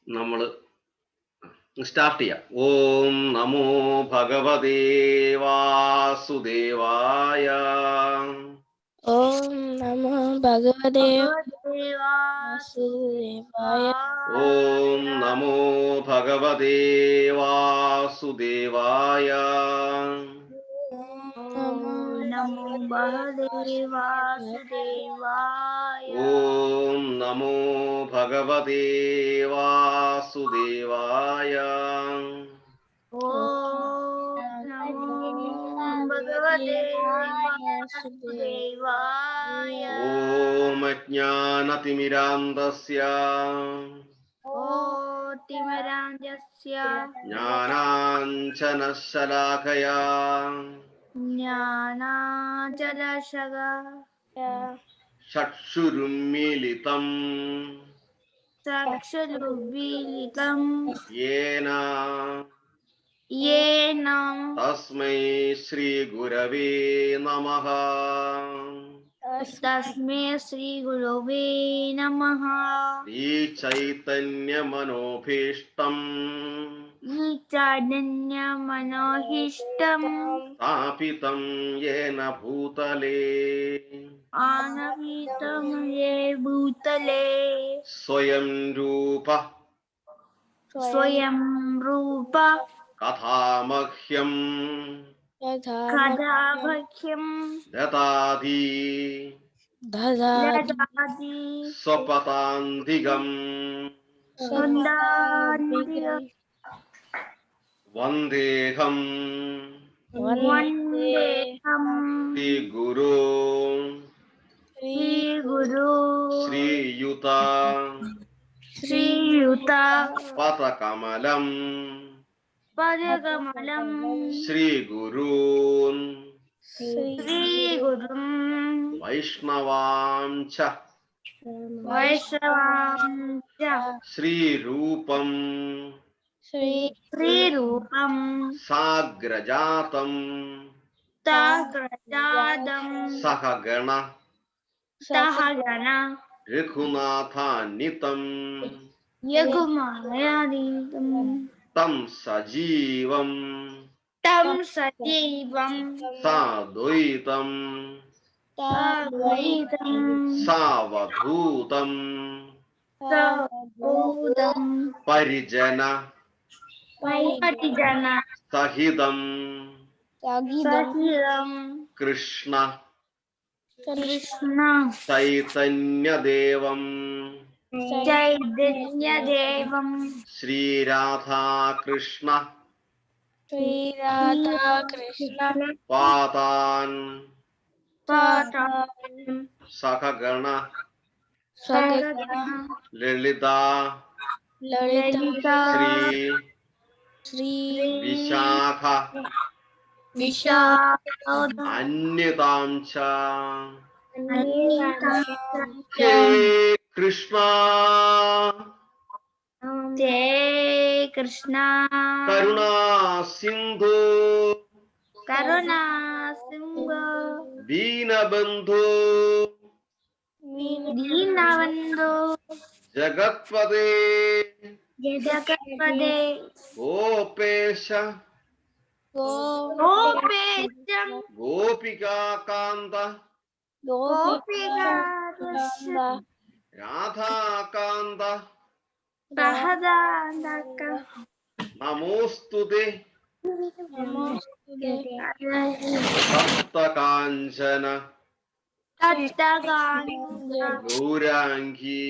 നമ്മൾ സ്റ്റാർട്ട് ചെയ്യാം. ഓം നമോ ഭഗവതേ വാസുദേവായ. ഓം നമോ ഭഗവതേ വാസുദേവായ. ഓം നമോ ഭഗവതേ വാസുദേവായ. നമോ ഭഗവതേ വാസുദേവായ. ഓം നമോ ഭഗവതേ വാസുദേവായ. ഓം നമോ ഭഗവതേ വാസുദേവായ. ഓം അജ്ഞാനതിമിരാന്തസ്യ ജ്ഞാനാഞ്ജനശലാകയാ ചക്ഷുരുന്മീലിതം യേന തസ്മൈ ശ്രീ ഗുരവേ നമഃ. ഈ ചൈതന്യമനോഭീഷ്ടം സ്ഥാപിതം യേന ഭൂതലേ സ്വയം രൂപ കഥാമഹ്യം ദദാതി സ്വപതാന്തികം വന്ദേഹം ശ്രീഗുരു ശ്രീയുത പദകമലം ശ്രീഗുരൂൻ വൈഷ്ണവാംച ശ്രീരൂപം സാഗ്രജാതം സഹഗണ രഘുനാഥാന്വിതം തം സജീവം സാദ്വൈതം സാവധൂതം പരിജന സഹിതം കൃഷ്ണ ചൈതന്യദേവം ശ്രീരാധാകൃഷ്ണ പാദാൻ സഹഗണ ലളിത ശ്രീ വിശാഖ അന്യതാം ച. ഹേ കൃഷ്ണ കരുണാ സിന്ധു ദീനബന്ധു ജഗത്പദേ ഗോപേശ ഗോപികാകാന്ത രാധാകാന്ത നമോസ്തുതേ സപ്തകാഞ്ചന ഗൗരാംഗീ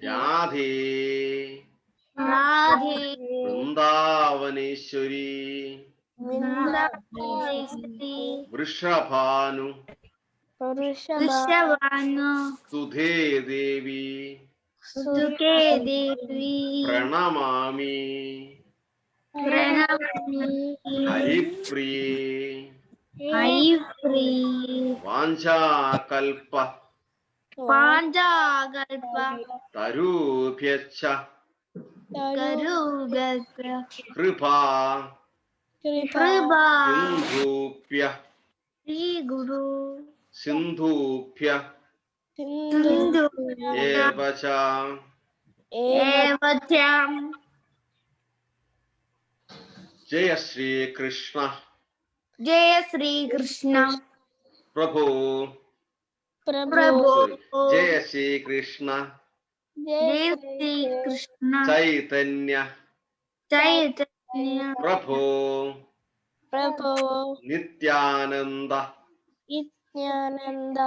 രാധേ വൃന്ദാവനേശ്വരി വൃഷഭാനു സുധേ ദേവി പ്രണമാമി ഹരിപ്രിയേ വാഞ്ചാകൽപ തരൂഭ്യശ്ച കൃപാ സിന്ധൂഭ്യ ഏവ ച एवत्याम् जय श्री कृष्ण जय श्री कृष्ण प्रभु प्रभो Sorry. जय श्री कृष्ण जय श्री कृष्ण चैतन्य चैतन्य प्रभु प्रभो नित्यानंद नित्यानंद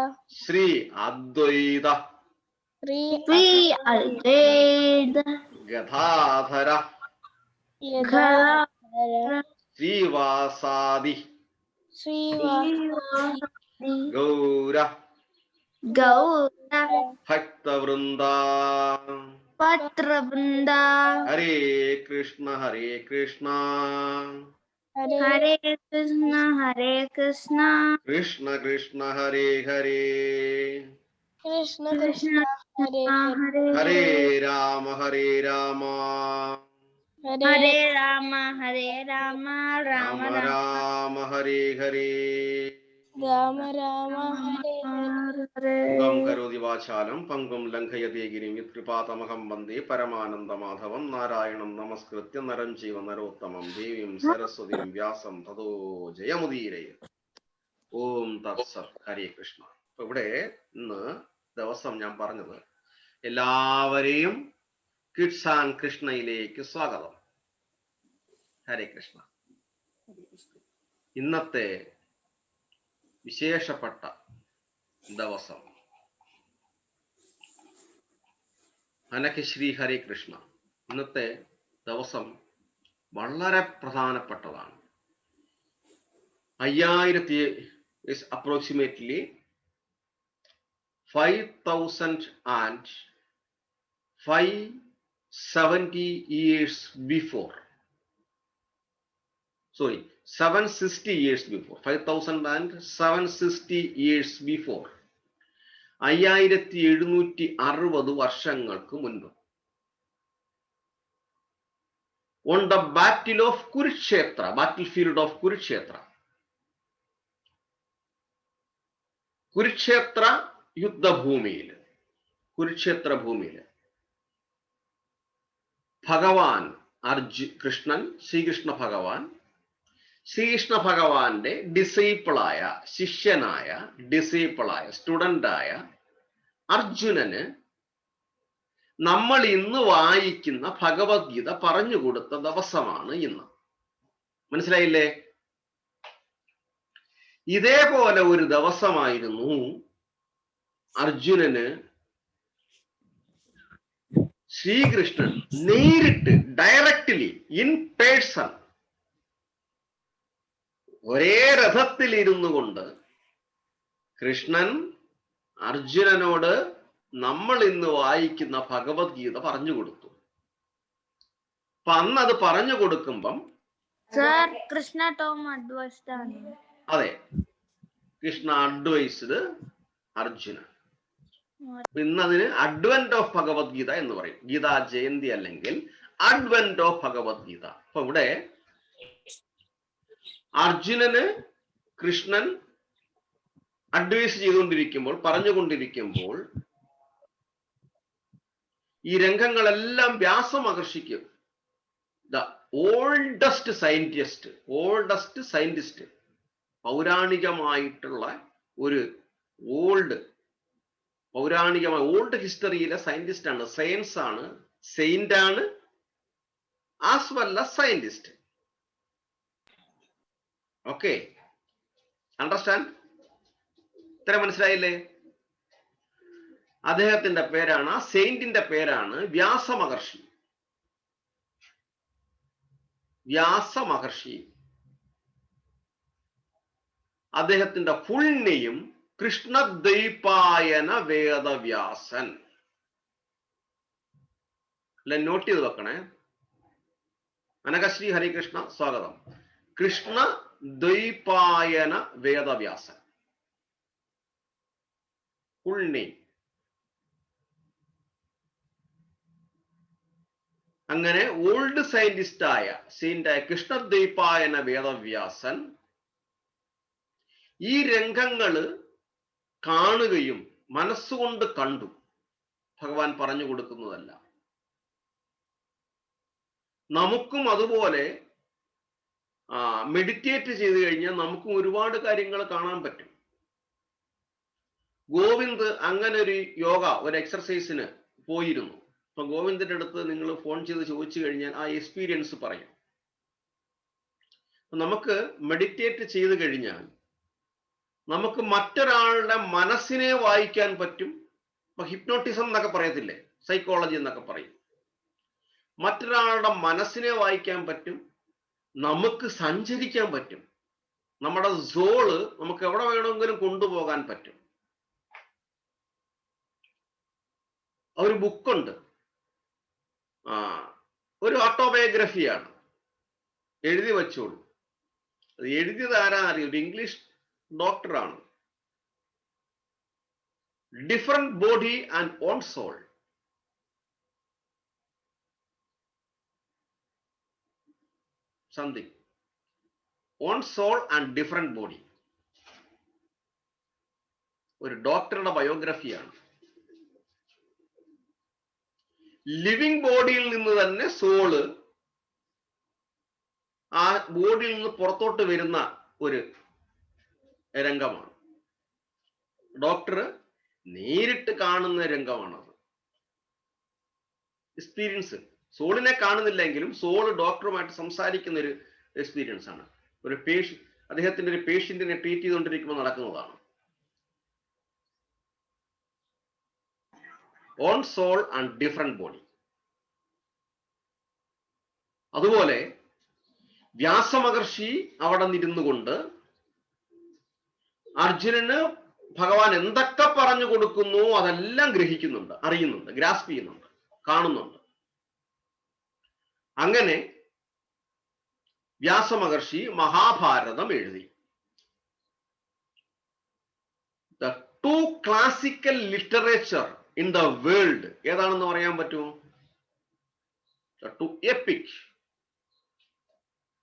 श्री अद्वैत श्री अद्वैत गदाधर गदाधर श्रीवासादि श्रीवासादि गौर गौर भक्तवृंदा पत्रवृंद हरे कृष्ण हरे कृष्ण कृष्ण कृष्ण हरे हरे कृष्ण कृष्ण हरे हरे हरे राम हरे राम हरे राम राम राम राम हरे हरे राम राम हरे हरे गं करोति वाचालं पंगुं लंघयते गिरिं यत्कृपातमहं वन्दे परमानन्दमाधवं नारायणं नमस्कृत्य नरं चैव नरोत्तमं देवीं सरस्वतीं व्यासं ततो जयमुदीरये ഓം തത്സത് ഹരേ കൃഷ്ണ. അപ്പൊ ഇവിടെ ഇന്ന് ദിവസം ഞാൻ പറഞ്ഞത് എല്ലാവരെയും കിഡ്സ് ആൻഡ് കൃഷ്ണയിലേക്ക് സ്വാഗതം. ഹരേ കൃഷ്ണ. ഇന്നത്തെ വിശേഷപ്പെട്ട ദിവസം അനഘശ്രീ ഹരേ കൃഷ്ണ. ഇന്നത്തെ ദിവസം വളരെ പ്രധാനപ്പെട്ടതാണ്. 5000 is approximately 5,570 years before. Sorry, 760 years before. 5,760 years before. 5760 വർഷങ്ങൾക്ക് മുൻപ്. On the battle of Kurukshetra, battlefield of Kurukshetra. Kurukshetra യുദ്ധഭൂമിയിൽ, കുരുക്ഷേത്ര ഭൂമിയിൽ ഭഗവാൻ കൃഷ്ണൻ, ശ്രീകൃഷ്ണ ഭഗവാന്റെ ഡിസൈപ്പിളായ, ശിഷ്യനായ, സ്റ്റുഡന്റായ അർജുനന് നമ്മൾ ഇന്ന് വായിക്കുന്ന ഭഗവത്ഗീത പറഞ്ഞു കൊടുത്ത ദിവസമാണ് ഇന്ന്. മനസ്സിലായില്ലേ? ഇതേപോലെ ഒരു ദിവസമായിരുന്നു അർജുനന് ശ്രീകൃഷ്ണൻ നേരിട്ട്, ഡയറക്റ്റ്ലി, ഇൻ പേഴ്സൺ, ഒരേ രഥത്തിൽ ഇരുന്നു കൊണ്ട് കൃഷ്ണൻ അർജുനനോട് നമ്മൾ ഇന്ന് വായിക്കുന്ന ഭഗവത്ഗീത പറഞ്ഞു കൊടുത്തു. അപ്പൊ അന്ന് അത് പറഞ്ഞു കൊടുക്കുമ്പം കൃഷ്ണ ടോം അഡ്വൈസ്ഡ് ആണ്. അതെ, കൃഷ്ണ അഡ്വൈസ്ഡ് അർജുന. ഇന്ന് അതിന് അഡ്വന്റ് ഓഫ് ഭഗവത്ഗീത എന്ന് പറയും. ഗീതാ ജയന്തി അല്ലെങ്കിൽ അഡ്വന്റ് ഓഫ് ഭഗവത്ഗീത. അപ്പൊ ഇവിടെ അർജുനന് കൃഷ്ണൻ അഡ്വൈസ് ചെയ്തുകൊണ്ടിരിക്കുമ്പോൾ, പറഞ്ഞുകൊണ്ടിരിക്കുമ്പോൾ ഈ രംഗങ്ങളെല്ലാം വ്യാസമഹർഷിക്കും, ദ ഓൾഡസ്റ്റ് സയന്റിസ്റ്റ്, പൗരാണികമായിട്ടുള്ള ഒരു ഓൾഡ് ഹിസ്റ്ററിയിലെ സയന്റിസ്റ്റ് ആണ്, സയൻസ് ആണ്, സെയിന്റ് ആണ്, as well as scientist. Okay, understand? ഇത്ര മനസ്സിലായില്ലേ? അദ്ദേഹത്തിന്റെ പേരാണ്, ആ സെയിന്റിന്റെ പേരാണ് വ്യാസമഹർഷി. അദ്ദേഹത്തിന്റെ ഫുൾ നെയിം കൃഷ്ണദ്വൈപായന വേദവ്യാസൻ. നോട്ട് ചെയ്ത് വെക്കണേ. അനഘശ്രീ ഹരികൃഷ്ണ സ്വാഗതം. കൃഷ്ണദ്വൈപായന വേദവ്യാസൻ, ഫുൾ നെയിം. അങ്ങനെ ഓൾഡ് സയന്റിസ്റ്റായ കൃഷ്ണദ്വൈപായന വേദവ്യാസൻ ഈ രംഗങ്ങള് കാണുകയും മനസ്സുകൊണ്ട് കണ്ടു. ഭഗവാൻ പറഞ്ഞു കൊടുക്കുന്നതല്ല, നമുക്കും അതുപോലെ മെഡിറ്റേറ്റ് ചെയ്ത് കഴിഞ്ഞാൽ നമുക്കും ഒരുപാട് കാര്യങ്ങൾ കാണാൻ പറ്റും. ഗോവിന്ദ് അങ്ങനെ ഒരു യോഗ, ഒരു എക്സർസൈസിന് പോയിരുന്നു. അപ്പൊ ഗോവിന്ദിന്റെ അടുത്ത് നിങ്ങൾ ഫോൺ ചെയ്ത് ചോദിച്ചു കഴിഞ്ഞാൽ ആ എക്സ്പീരിയൻസ് പറയും. നമുക്ക് മെഡിറ്റേറ്റ് ചെയ്ത് കഴിഞ്ഞാൽ നമുക്ക് മറ്റൊരാളുടെ മനസ്സിനെ വായിക്കാൻ പറ്റും. ഇപ്പൊ ഹിപ്നോട്ടിസം എന്നൊക്കെ പറയത്തില്ലേ, സൈക്കോളജി എന്നൊക്കെ പറയും. മറ്റൊരാളുടെ മനസ്സിനെ വായിക്കാൻ പറ്റും, നമുക്ക് സഞ്ചരിക്കാൻ പറ്റും, നമ്മുടെ സോള് നമുക്ക് എവിടെ വേണമെങ്കിലും കൊണ്ടുപോകാൻ പറ്റും. ഒരു ബുക്കുണ്ട്, ഒരു ഓട്ടോബയോഗ്രഫിയാണ്, എഴുതി വച്ചോളൂ. അത് എഴുതിയത് ആരാ അറിയും? ഒരു ഇംഗ്ലീഷ് ഡോക്ടറാണ്. Different body and own soul. Something own soul and different body. ഒരു ഡോക്ടറുടെ ബയോഗ്രഫിയാണ്. ലിവിങ് ബോഡിയിൽ നിന്ന് തന്നെ സോള് ആ ബോഡിയിൽ നിന്ന് പുറത്തോട്ട് വരുന്ന ഒരു രംഗമാണ്. ഡോക്ടർ നേരിട്ട് കാണുന്ന രംഗമാണത്. എക്സ്പീരിയൻസ്. സോളിനെ കാണുന്നില്ലെങ്കിലും സോള് ഡോക്ടറുമായിട്ട് സംസാരിക്കുന്ന ഒരു എക്സ്പീരിയൻസ് ആണ്. ഒരു അദ്ദേഹത്തിന്റെ ഒരു പേഷ്യന്റിനെ ട്രീറ്റ് ചെയ്തുകൊണ്ടിരിക്കുമ്പോൾ നടക്കുന്നതാണ്. Own soul and different body. അതുപോലെ വ്യാസമഹർഷി അവിടെ നിന്നിരുന്നു കൊണ്ട് അർജുനന് ഭഗവാൻ എന്തൊക്കെ പറഞ്ഞു കൊടുക്കുന്നു അതെല്ലാം ഗ്രഹിക്കുന്നുണ്ട്, അറിയുന്നുണ്ട്, ഗ്രാസ്പ് ചെയ്യുന്നുണ്ട്, കാണുന്നുണ്ട്. അങ്ങനെ വ്യാസമഹർഷി മഹാഭാരതം എഴുതി. The two classical literature in the world ഏതാണെന്ന് പറയാൻ പറ്റുമോ? The two EPIC,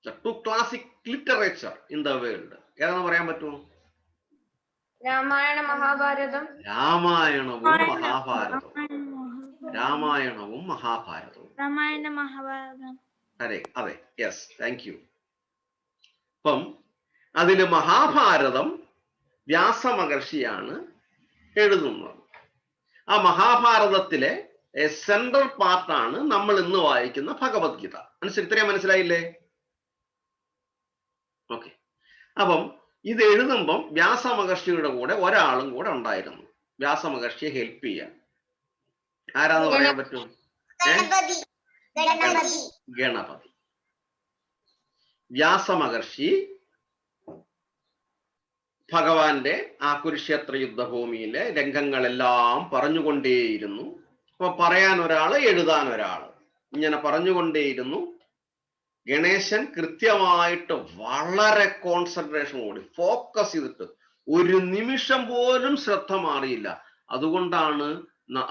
the two classic literature in the world ഏതാണെന്ന് പറയാൻ പറ്റുമോ? രാമായണ മഹാഭാരതം. രാമായണവും മഹാഭാരതവും. രാമായണവും മഹാഭാരതവും. രാമായണ മഹാഭാരതം. അതെ, യെസ്, താങ്ക് യു. അപ്പം അതില് മഹാഭാരതം വ്യാസമഹർഷിയാണ് എഴുതുന്നത്. ആ മഹാഭാരതത്തിലെ സെൻട്രൽ പാർട്ടാണ് നമ്മൾ ഇന്ന് വായിക്കുന്ന ഭഗവത്ഗീത. ഇത്രയും മനസ്സിലായില്ലേ? ഓക്കെ. അപ്പം ഇത് എഴുതുമ്പം വ്യാസമഹർഷിയുടെ കൂടെ ഒരാളും കൂടെ ഉണ്ടായിരുന്നു, വ്യാസമഹർഷിയെ ഹെൽപ്പ് ചെയ്യാൻ. ആരാന്ന് പറയാൻ പറ്റും? ഗണപതി. വ്യാസമഹർഷി ഭഗവാന്റെ ആ കുരുക്ഷേത്ര യുദ്ധഭൂമിയിലെ രംഗങ്ങളെല്ലാം പറഞ്ഞുകൊണ്ടേയിരുന്നു. അപ്പൊ പറയാൻ ഒരാള്, എഴുതാൻ ഒരാള്, ഇങ്ങനെ പറഞ്ഞുകൊണ്ടേയിരുന്നു. ഗണേശൻ കൃത്യമായിട്ട് വളരെ കോൺസെൻട്രേഷനോട് ഫോക്കസ് ചെയ്തിട്ട് ഒരു നിമിഷം പോലും ശ്രദ്ധ മാറിയില്ല.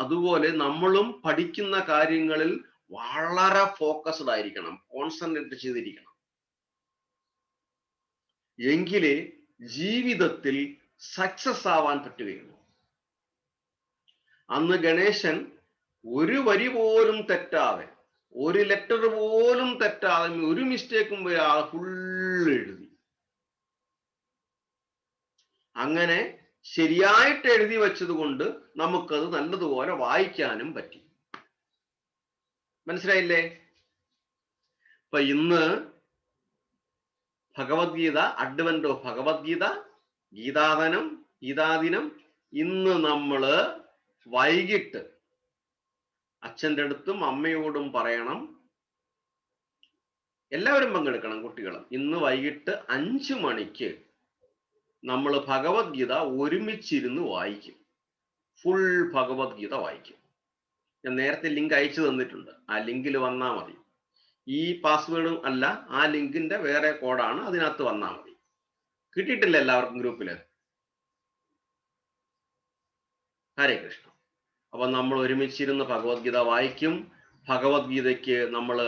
അതുപോലെ നമ്മളും പഠിക്കുന്ന കാര്യങ്ങളിൽ വളരെ ഫോക്കസ്ഡ് ആയിരിക്കണം, കോൺസെൻട്രേറ്റ് ചെയ്തിരിക്കണം. എങ്കിലേ ജീവിതത്തിൽ സക്സസ് ആവാൻ പറ്റുകയുള്ളൂ. അന്ന് ഗണേശൻ ഒരു വരി പോലും തെറ്റാതെ, ഒരു ലെറ്റർ പോലും തെറ്റാതെ, ഒരു മിസ്റ്റേക്കും വരാതെ ഫുള്ള് എഴുതി. അങ്ങനെ ശരിയായിട്ട് എഴുതി വെച്ചത് കൊണ്ട് നമുക്കത് നല്ലതുപോലെ വായിക്കാനും പറ്റി. മനസ്സിലായില്ലേ? അപ്പൊ ഇന്ന് ഭഗവത്ഗീത, അഡ്വന്റ് ഓഫ് ഭഗവത്ഗീത, ഗീതാദിനം ഇന്ന് നമ്മള് വൈകിട്ട് അച്ഛൻ്റെ അടുത്തും അമ്മയോടും പറയണം, എല്ലാവരും പങ്കെടുക്കണം, കുട്ടികളും. ഇന്ന് വൈകിട്ട് 5 മണിക്ക് നമ്മൾ ഭഗവത്ഗീത ഒരുമിച്ചിരുന്ന് വായിക്കും. ഫുൾ ഭഗവത്ഗീത വായിക്കും. ഞാൻ നേരത്തെ ലിങ്ക് അയച്ചു തന്നിട്ടുണ്ട്, ആ ലിങ്കിൽ വന്നാൽ മതി. ഈ പാസ്വേഡും അല്ല, ആ ലിങ്കിന്റെ വേറെ കോഡാണ്, അതിനകത്ത് വന്നാൽ മതി. കിട്ടിയിട്ടില്ല എല്ലാവർക്കും ഗ്രൂപ്പില്? ഹരേ കൃഷ്ണ. അപ്പൊ നമ്മൾ ഒരുമിച്ചിരുന്ന് ഭഗവത്ഗീത വായിക്കും. ഭഗവത്ഗീതയെ നമ്മള്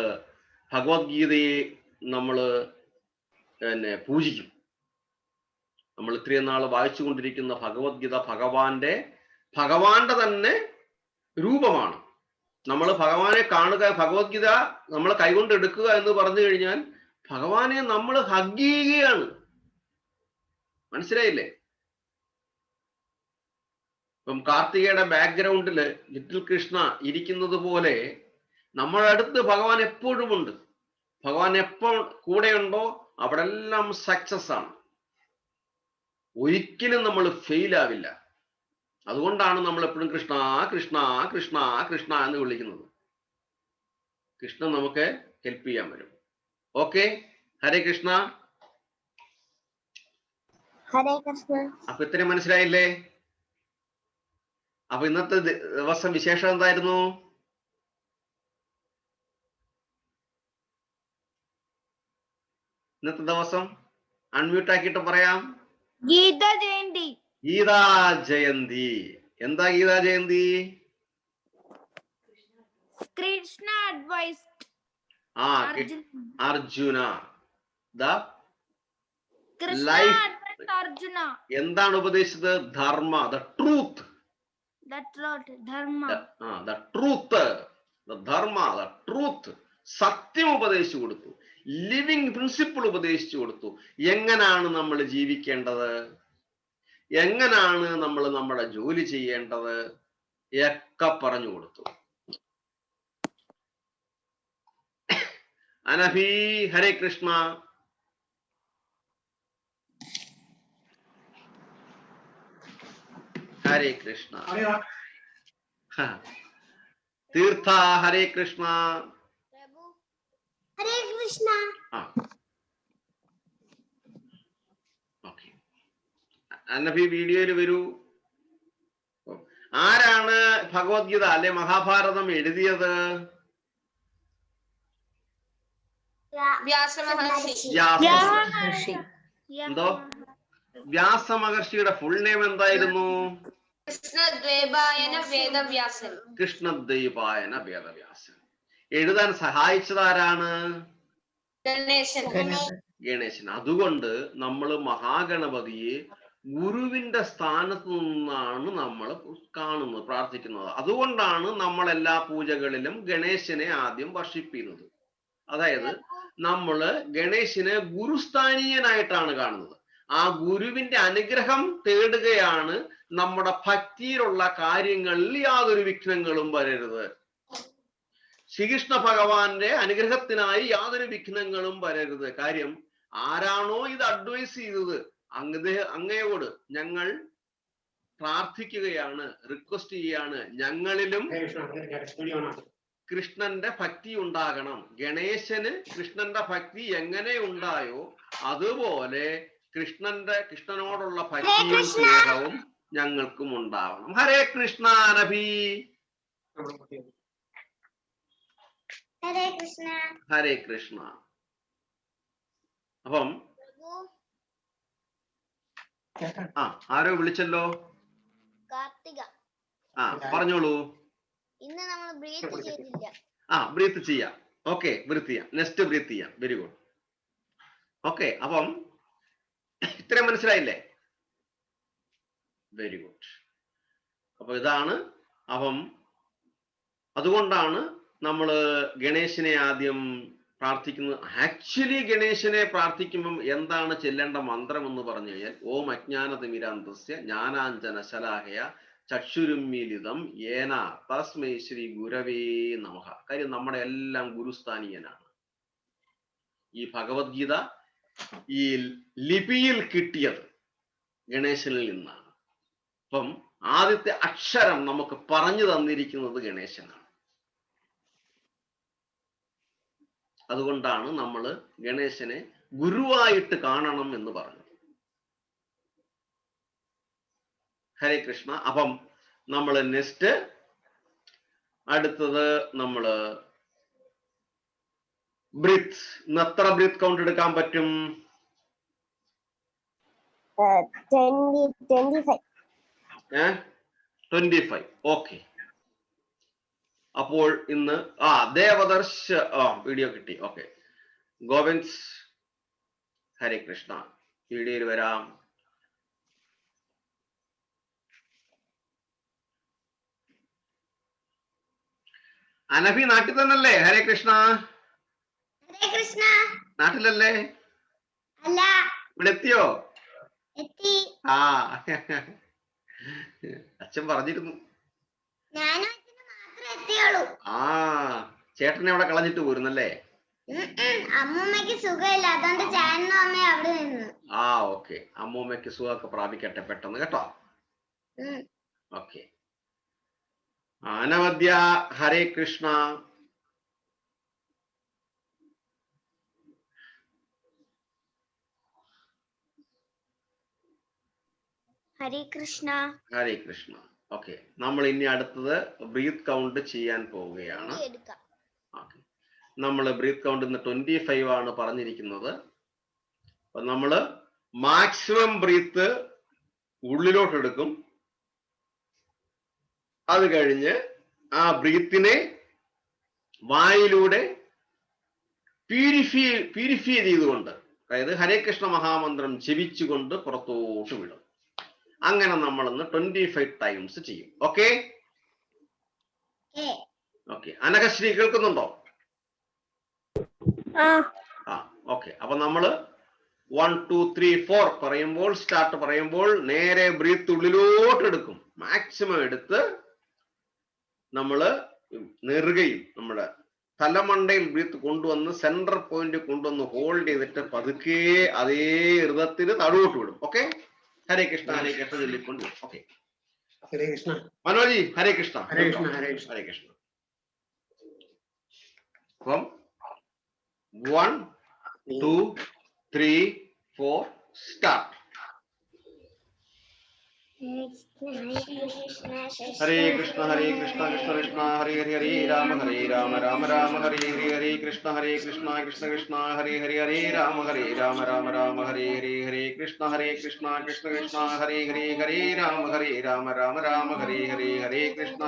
പൂജിക്കും. നമ്മൾ ഇത്രയും നാൾ വായിച്ചുകൊണ്ടിരിക്കുന്ന ഭഗവത്ഗീത ഭഗവാന്റെ തന്നെ രൂപമാണ്. നമ്മൾ ഭഗവാനെ കാണുക, ഭഗവത്ഗീത നമ്മൾ കൈകൊണ്ട് എടുക്കുക എന്ന് പറഞ്ഞു കഴിഞ്ഞാൽ ഭഗവാനെ നമ്മൾ ഹഗ് ചെയ്യുകയാണ്. മനസ്സിലായില്ലേ? ഇപ്പം കാർത്തികയുടെ ബാക്ക്ഗ്രൗണ്ടില് ലിറ്റിൽ കൃഷ്ണ ഇരിക്കുന്നത് പോലെ നമ്മുടെ അടുത്ത് ഭഗവാൻ എപ്പോഴും ഉണ്ട്. ഭഗവാൻ എപ്പോൾ കൂടെയുണ്ടോ അവിടെ എല്ലാം സക്സസ് ആണ്. ഒരിക്കലും നമ്മൾ ഫെയിൽ ആവില്ല. അതുകൊണ്ടാണ് നമ്മൾ എപ്പോഴും കൃഷ്ണ കൃഷ്ണ കൃഷ്ണ കൃഷ്ണ എന്ന് വിളിക്കുന്നത്. കൃഷ്ണൻ നമുക്ക് ഹെൽപ്പ് ചെയ്യാൻ വരും. ഓക്കെ, ഹരേ കൃഷ്ണ. ഹരേ കൃഷ്ണ. അപ്പൊ ഇത്രയും മനസ്സിലായില്ലേ? അപ്പൊ ഇന്നത്തെ ദിവസം വിശേഷം എന്തായിരുന്നു? ഇന്നത്തെ ദിവസം അൺമ്യൂട്ട് ആക്കിയിട്ട് പറയാം. ഗീതാ ജയന്തി. ഗീതാ ജയന്തി. എന്താ ഗീതാ ജയന്തി? കൃഷ്ണ അഡ്വൈസ്ഡ് അർജുന. അർജുന എന്താണ് ഉപദേശിച്ചത്? ധർമ്മ, ദ ട്രൂത്ത്. സത്യം ഉപദേശിച്ചു കൊടുത്തു. ലിവിങ് പ്രിൻസിപ്പിൾ ഉപദേശിച്ചു കൊടുത്തു. എങ്ങനെയാണ് നമ്മൾ ജീവിക്കേണ്ടത്, എങ്ങനെയാണ് നമ്മൾ നമ്മുടെ ജോലി ചെയ്യേണ്ടത് ഒക്കെ പറഞ്ഞു കൊടുത്തു. അനഭി ഹരേ കൃഷ്ണ. ഹരേ കൃഷ്ണ. തീർത്ഥ ഹരേ കൃഷ്ണ. ഹരേ കൃഷ്ണ. അന്നഭി വീഡിയോയിൽ വരൂ. ആരാണ് ഭഗവത്ഗീത അല്ലെ മഹാഭാരതം എഴുതിയത്? എന്തോ? വ്യാസ മഹർഷിയുടെ ഫുൾ നെയിം എന്തായിരുന്നു? കൃഷ്ണദ്വൈപായന വേദവ്യാസൻ. കൃഷ്ണദ്വൈപായന വേദവ്യാസൻ. എഴുതാൻ സഹായിച്ചത് ആരാണ്? ഗണേശൻ. അതുകൊണ്ട് നമ്മൾ മഹാഗണപതിയെ ഗുരുവിന്റെ സ്ഥാനത്ത് നിന്നാണ് നമ്മൾ കാണുന്നത്, പ്രാർത്ഥിക്കുന്നത്. അതുകൊണ്ടാണ് നമ്മൾ എല്ലാ പൂജകളിലും ഗണേശനെ ആദ്യം വർഷിപ്പിക്കുന്നത്. അതായത് നമ്മള് ഗണേശനെ ഗുരുസ്ഥാനീയനായിട്ടാണ് കാണുന്നത്. ആ ഗുരുവിന്റെ അനുഗ്രഹം തേടുകയാണ്. നമ്മുടെ ഭക്തിയിലുള്ള കാര്യങ്ങളിൽ യാതൊരു വിഘ്നങ്ങളും വരരുത്. ശ്രീകൃഷ്ണ ഭഗവാന്റെ അനുഗ്രഹത്തിനായി യാതൊരു വിഘ്നങ്ങളും വരരുത്. കാര്യം ആരാണോ ഇത് അഡ്വൈസ് ചെയ്തത് അങ്ങയോട് ഞങ്ങൾ പ്രാർത്ഥിക്കുകയാണ്, റിക്വസ്റ്റ് ചെയ്യാണ്, ഞങ്ങളിലും കൃഷ്ണന്റെ ഭക്തി ഉണ്ടാകണം. ഗണേശന് കൃഷ്ണന്റെ ഭക്തി എങ്ങനെ ഉണ്ടായോ അതുപോലെ കൃഷ്ണനോടുള്ള ഭക്തിയും സ്നേഹവും ഞങ്ങൾക്കും ഉണ്ടാവണം. ഹരേ കൃഷ്ണ. നബി ഹരേ കൃഷ്ണ. ഹരേ കൃഷ്ണ. അപ്പം ആരോ വിളിച്ചല്ലോ? കാർത്തിക. പറഞ്ഞോളൂ. ഇന്ന് നമ്മൾ ബ്രീത്ത് ചെയ്തില്ല. ബ്രീത്ത് ചെയ്യാം. ഓക്കെ, ബ്രീത്ത് ചെയ്യാം. നെക്സ്റ്റ് ബ്രീത്ത് ചെയ്യാം. Very good. ഓക്കെ, അപ്പം ഇത്രയും മനസ്സിലായില്ലേ? Very good. അപ്പൊ ഇതാണ്. അപ്പം അതുകൊണ്ടാണ് നമ്മൾ ഗണേശനെ ആദ്യം പ്രാർത്ഥിക്കുന്നത്. ആക്ച്വലി ഗണേശനെ പ്രാർത്ഥിക്കുമ്പം എന്താണ് ചെല്ലേണ്ട മന്ത്രം എന്ന് പറഞ്ഞു കഴിഞ്ഞാൽ ഓം അജ്ഞാനതിമിരാന്തസ്യ ജ്ഞാനാഞ്ജന ശലാഹയ ചക്ഷുരുമ്മീലിതം ഏന തസ്മൈ ശ്രീ ഗുരവേ നമഃ. കാര്യം നമ്മുടെ എല്ലാം ഗുരുസ്ഥാനീയനാണ്. ഈ ഭഗവത്ഗീത ഈ ലിപിയിൽ കിട്ടിയത് ഗണേശനിൽ നിന്നാണ്. അപ്പം ആദ്യത്തെ അക്ഷരം നമുക്ക് പറഞ്ഞു തന്നിരിക്കുന്നത് ഗണേശനാണ്. അതുകൊണ്ടാണ് നമ്മൾ ഗണേശനെ ഗുരുവായിട്ട് കാണണം എന്ന് പറഞ്ഞത്. ഹരേ കൃഷ്ണ. അപ്പം നമ്മൾ നെക്സ്റ്റ് അടുത്തത് നമ്മള് ബ്രീത്ത്. ഇന്ന് എത്ര ബ്രീത്ത് കൗണ്ട് എടുക്കാൻ പറ്റും? 25. ഓക്കെ. അപ്പോൾ ഇന്ന് ദേവദർശ് വീഡിയോ കിട്ടി. ഓക്കെ, ഗോവിന്ദ് ഹരേ കൃഷ്ണ. വീഡിയോയിൽ വരാം. അനഫി നാട്ടിൽ തന്നല്ലേ? ഹരേ കൃഷ്ണ. ഹരേ കൃഷ്ണ. നാട്ടിലല്ലേ? അല്ല. ഇവിടെ എത്തിയോ? എത്തി. ആ അച്ഛൻ പറഞ്ഞിരുന്നു. ഞാനും അച്ഛനും മാത്രമേ എത്തിയുള്ളൂ. ആ ചേട്ടനെ അവിടെ കളഞ്ഞിട്ട് പോരുന്നല്ലേ? അമ്മൂമ്മക്ക് സുഖമില്ല, അതുകൊണ്ട് ചേട്ടനും അമ്മയും അവിടെ നിന്ന്. ആ ഓക്കെ. അമ്മൂമ്മയ്ക്ക് സുഖമൊക്കെ പ്രാപിക്കട്ടെ പെട്ടെന്ന് കേട്ടോ. ഓക്കെ. അനവദ്യ ഹരേ കൃഷ്ണ. ഹരേ കൃഷ്ണ. ഹരേ കൃഷ്ണ. ഓക്കെ, നമ്മൾ ഇനി അടുത്തത് ബ്രീത്ത് കൗണ്ട് ചെയ്യാൻ പോവുകയാണ്. നമ്മൾ ബ്രീത്ത് കൗണ്ട് ഇന്ന് 25 ആണ് പറഞ്ഞിരിക്കുന്നത്. അപ്പൊ നമ്മള് മാക്സിമം ബ്രീത്ത് ഉള്ളിലോട്ട് എടുക്കും. അത് കഴിഞ്ഞ് ആ ബ്രീത്തിനെ വായിലൂടെ പ്യൂരിഫൈ ചെയ്തുകൊണ്ട്, അതായത് ഹരേ കൃഷ്ണ മഹാമന്ത്രം ജപിച്ചുകൊണ്ട് പുറത്തോട്ട് വിടും. അങ്ങനെ നമ്മൾ ഇന്ന് 25 ടൈംസ് ചെയ്യും. Okay okay. അനഘശ്രീ കേൾക്കുന്നുണ്ടോ? ആ ഓക്കെ. അപ്പൊ നമ്മള് 1 2 3 4 പറയുമ്പോൾ, സ്റ്റാർട്ട് പറയുമ്പോൾ നേരെ ബ്രീത്ത് ഉള്ളിലോട്ട് എടുക്കും. മാക്സിമം എടുത്ത് നമ്മള് നെറുകയിൽ നമ്മുടെ തലമണ്ടയിൽ ബ്രീത്ത് കൊണ്ടുവന്ന് സെൻട്രൽ പോയിന്റ് കൊണ്ടുവന്ന് ഹോൾഡ് ചെയ്തിട്ട് പതുക്കെ അതേ ഹൃദയത്തിന് താഴോട്ട് വിടും. ഓക്കെ. ഹരേ കൃഷ്ണ ഹരേ കൃഷ്ണ ചൊല്ലിക്കൊണ്ട്. ഓക്കെ. ഹരേ കൃഷ്ണ. മനോജി ഹരേ കൃഷ്ണ. ഹരേ കൃഷ്ണ. ഹരേ കൃഷ്ണ. ഹരേ കൃഷ്ണ. അപ്പം 1 2 3 4 സ്റ്റാർട്ട്. ഹരേ കൃഷ്ണ ഹരേ കൃഷ്ണ കൃഷ്ണ കൃഷ്ണ ഹരേ ഹരേ ഹരേ രാമ ഹരേ രാമ രാമ രാമ ഹരേ ഹരേ ഹരേ കൃഷ്ണ കൃഷ്ണ കൃഷ്ണ കൃഷ്ണ ഹരേ ഹരേ ഹരേ രാമ രാമ രാമ ഹരേ ഹരേ ഹരേ കൃഷ്ണ കൃഷ്ണ കൃഷ്ണ ഹരേ ഹരേ ഹരേ രാമ രാമ രാമ ഹരേ ഹരേ ഹരേ കൃഷ്ണ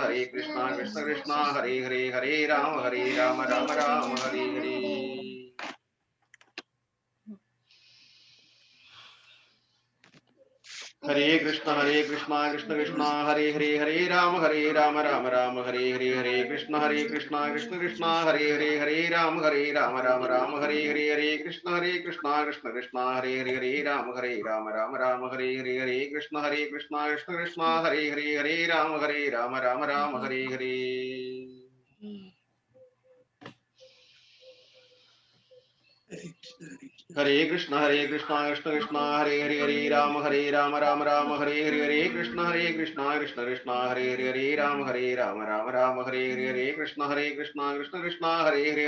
കൃഷ്ണ കൃഷ്ണ ഹരേ ഹരേ രാമ രാമ രാമ ഹരേ ഹരേ. ഹരേ കൃഷ്ണ കൃഷ്ണ കൃഷ്ണ ഹരേ ഹരേ രാമ രാമ രാമ ഹരേ ഹരേ ഹരേ കൃഷ്ണ കൃഷ്ണ കൃഷ്ണ ഹരേ ഹരേ രാമ രാമ രാമ ഹരേ ഹരേ ഹരേ കൃഷ്ണ കൃഷ്ണ കൃഷ്ണ ഹരേ ഹരേ രാമ രാമ രാമ ഹരേ ഹരേ ഹരേ കൃഷ്ണ കൃഷ്ണ കൃഷ്ണ ഹരേ ഹരേ രാമ രാമ ഹരേ ഹരേ. ഹരേ കൃഷ്ണ കൃഷ്ണ കൃഷ്ണ ഹരേ ഹരേ രാമ രാമ രാമ ഹരേ ഹരേ കൃഷ്ണ കൃഷ്ണ കൃഷ്ണ ഹരേ ഹരേ രാമ രാമ ഹരേ ഹരേ കൃഷ്ണ കൃഷ്ണ കൃഷ്ണ ഹരേ ഹരേ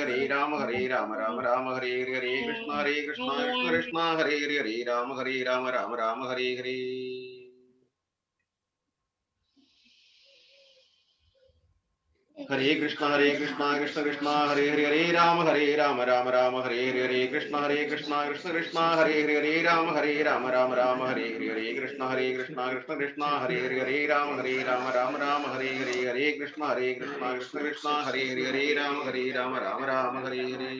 രാമ രാമ ഹരേ ഹരേ കൃഷ്ണ കൃഷ്ണ കൃഷ്ണ ഹരേ ഹരേ രാമ രാമ ഹരേ ഹരേ. ഹരേ കൃഷ്ണ കൃഷ്ണ കൃഷ്ണ ഹരേ ഹരേ രാമ രാമ ഹരേ ഹരേ കൃഷ്ണ കൃഷ്ണ കൃഷ്ണ ഹരേ ഹരേ രാമ രാമ ഹരേ ഹരേ കൃഷ്ണ കൃഷ്ണ കൃഷ്ണ ഹരേ ഹരേ രാമ രാമ ഹരേ ഹരേ ഹരേ കൃഷ്ണ കൃഷ്ണ ഹരേ ഹരേ രാമ രാമ ഹരേ ഹരേ.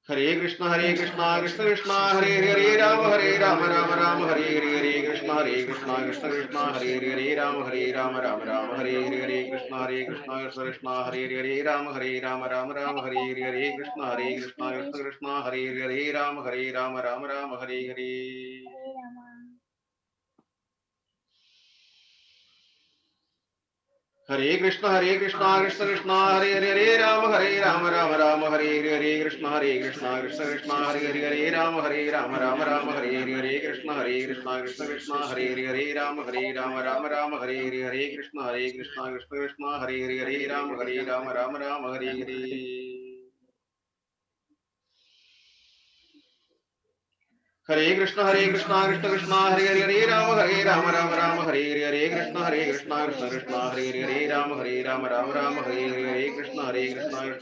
ഹരേ കൃഷ്ണ കൃഷ്ണ കൃഷ്ണ ഹരേ ഹരേ രാമ രാമ ഹരേ ഹരേ ഹരേ കൃഷ്ണ കൃഷ്ണ ഹരേ ഹരേ രാമ രാമ ഹരേ ഹരേ കൃഷ്ണ കൃഷ്ണ ഹരേ ഹരേ രാമ രാമ ഹരേ ഹരേ കൃഷ്ണ കൃഷ്ണ ഹരേ ഹരേ രാമ രാമ ഹരേ ഹരേ. ഹരേ കൃഷ്ണ കൃഷ്ണ ഹരേ ഹരേ രാമ രാമ ഹരേ ഹരേ കൃഷ്ണ കൃഷ്ണ ഹരേ ഹരേ രാമ രാമ ഹരേ ഹരേ കൃഷ്ണ കൃഷ്ണ ഹരേ ഹരേ രാമ രാമ ഹരേ ഹരേ കൃഷ്ണ കൃഷ്ണ ഹരേ ഹരേ രാമ രാമ ഹരേ ഹരേ. ഹരേ കൃഷ്ണ കൃഷ്ണ ഹരേ ഹരേ രാമ രാമ ഹരേ ഹരേ കൃഷ്ണ കൃഷ്ണ ഹരേ ഹരേ രാമ രാമ ഹരേ ഹരേ കൃഷ്ണ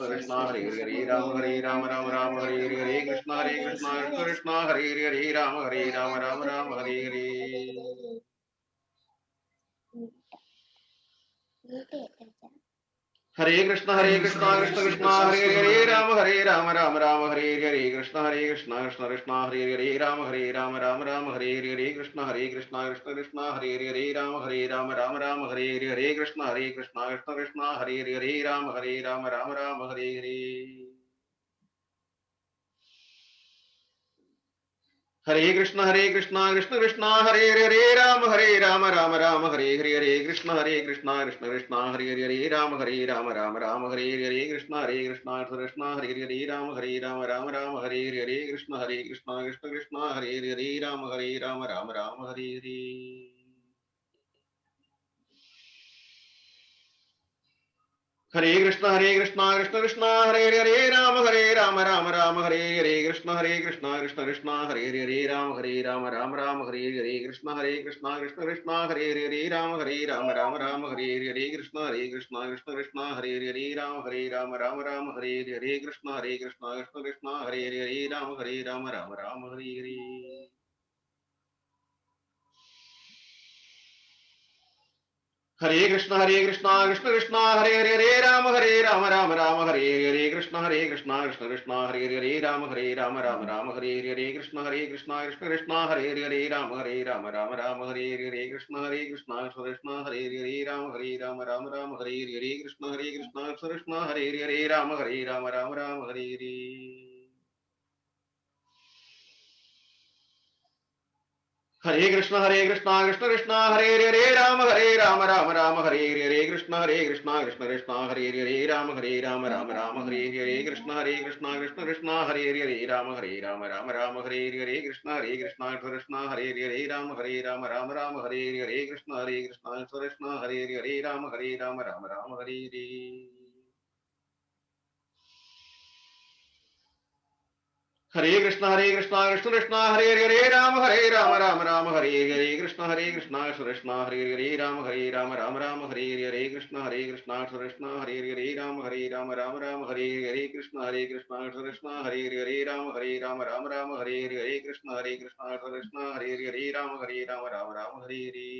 കൃഷ്ണ ഹരേ ഹരേ രാമ രാമ ഹരേ ഹരേ കൃഷ്ണ കൃഷ്ണ ഹരേ ഹരേ രാമ രാമ ഹരേ ഹരേ. ഹരേ കൃഷ്ണ കൃഷ്ണ കൃഷ്ണ ഹരേ ഹരേ രാമ രാമ രാമ ഹരേ ഹരേ കൃഷ്ണ കൃഷ്ണ കൃഷ്ണ ഹരേ ഹരേ രാമ രാമ രാമ ഹരേ ഹരേ കൃഷ്ണ കൃഷ്ണ കൃഷ്ണ ഹരേ ഹരേ രാമ രാമ രാമ ഹരേ ഹരേ കൃഷ്ണ കൃഷ്ണ കൃഷ്ണ ഹരേ ഹരേ രാമ രാമ ഹരേ ഹരേ. ഹരേ കൃഷ്ണ കൃഷ്ണ കൃഷ്ണ ഹരേ ഹരേ രാമ രാമ രാമ ഹരേ ഹരേ കൃഷ്ണ കൃഷ്ണ കൃഷ്ണ ഹരേ ഹരേ രാമ രാമ ഹരേ ഹരേ കൃഷ്ണ കൃഷ്ണ കൃഷ്ണ ഹരേ ഹരേ രാമ രാമ ഹരേ ഹരേ കൃഷ്ണ കൃഷ്ണ കൃഷ്ണ ഹരേ ഹരേ രാമ രാമ ഹരേ ഹരേ. ഹരേ കൃഷ്ണ കൃഷ്ണ കൃഷ്ണ ഹരേ ഹരേ രാമ രാമ ഹരേ ഹരേ കൃഷ്ണ കൃഷ്ണ കൃഷ്ണ ഹരേ ഹരേ രാമ രാമ ഹരേ ഹരേ കൃഷ്ണ കൃഷ്ണ കൃഷ്ണ ഹരേ ഹരേ രാമ രാമ ഹരേ ഹരേ കൃഷ്ണ കൃഷ്ണ കൃഷ്ണ ഹരേ ഹരേ രാമ രാമ ഹരേ ഹരേ കൃഷ്ണ കൃഷ്ണ കൃഷ്ണ ഹരേ ഹരേ രാമ രാമ ഹരേ ഹരേ. ഹരേ കൃഷ്ണ കൃഷ്ണ കൃഷ്ണ ഹരേ ഹരേ രാമ രാമ ഹരേ ഹരേ കൃഷ്ണ കൃഷ്ണ കൃഷ്ണ ഹരേ ഹരേ രാമ രാമ ഹരേ ഹരേ കൃഷ്ണ കൃഷ്ണ കൃഷ്ണ ഹരേ ഹരേ രാമ രാമ ഹരേ ഹരേ കൃഷ്ണ കൃഷ്ണ കൃഷ്ണ ഹരേ ഹരേ രാമ രാമ ഹരേ ഹരേ കൃഷ്ണ കൃഷ്ണ കൃഷ്ണ ഹരേ ഹരേ രാമ രാമ ഹരേ ഹരേ. ഹരേ കൃഷ്ണ കൃഷ്ണ കൃഷ്ണ ഹരേ ഹരേ രാമ രാമ ഹരേ ഹരേ കൃഷ്ണ കൃഷ്ണ കൃഷ്ണ ഹരേ ഹരേ രാമ രാമ ഹരേ ഹരേ കൃഷ്ണ കൃഷ്ണ കൃഷ്ണ ഹരേ ഹരേ രാമ രാമ ഹരേ ഹരേ കൃഷ്ണ കൃഷ്ണ കൃഷ്ണ ഹരേ ഹരേ രാമ രാമ ഹരേ ഹരേ കൃഷ്ണ കൃഷ്ണ കൃഷ്ണ ഹരേ ഹരേ രാമ രാമ ഹരേ ഹരേ. ഹരേ കൃഷ്ണ കൃഷ്ണ ഹരേ ഹരേ രാമ രാമ ഹരേ ഹരേ കൃഷ്ണ കൃഷ്ണ കൃഷ്ണ ഹരേ ഹരേ രാമ രാമ ഹരേ ഹരേ കൃഷ്ണ കൃഷ്ണ കൃഷ്ണ ഹരേ ഹരേ രാമ രാമ ഹരേ ഹരേ കൃഷ്ണ കൃഷ്ണ കൃഷ്ണ ഹരേ ഹരേ രാമ രാമ ഹരേ ഹരേ കൃഷ്ണ കൃഷ്ണ കൃഷ്ണ ഹരേ ഹരേ രാമ രാമ ഹരേ ഹരേ.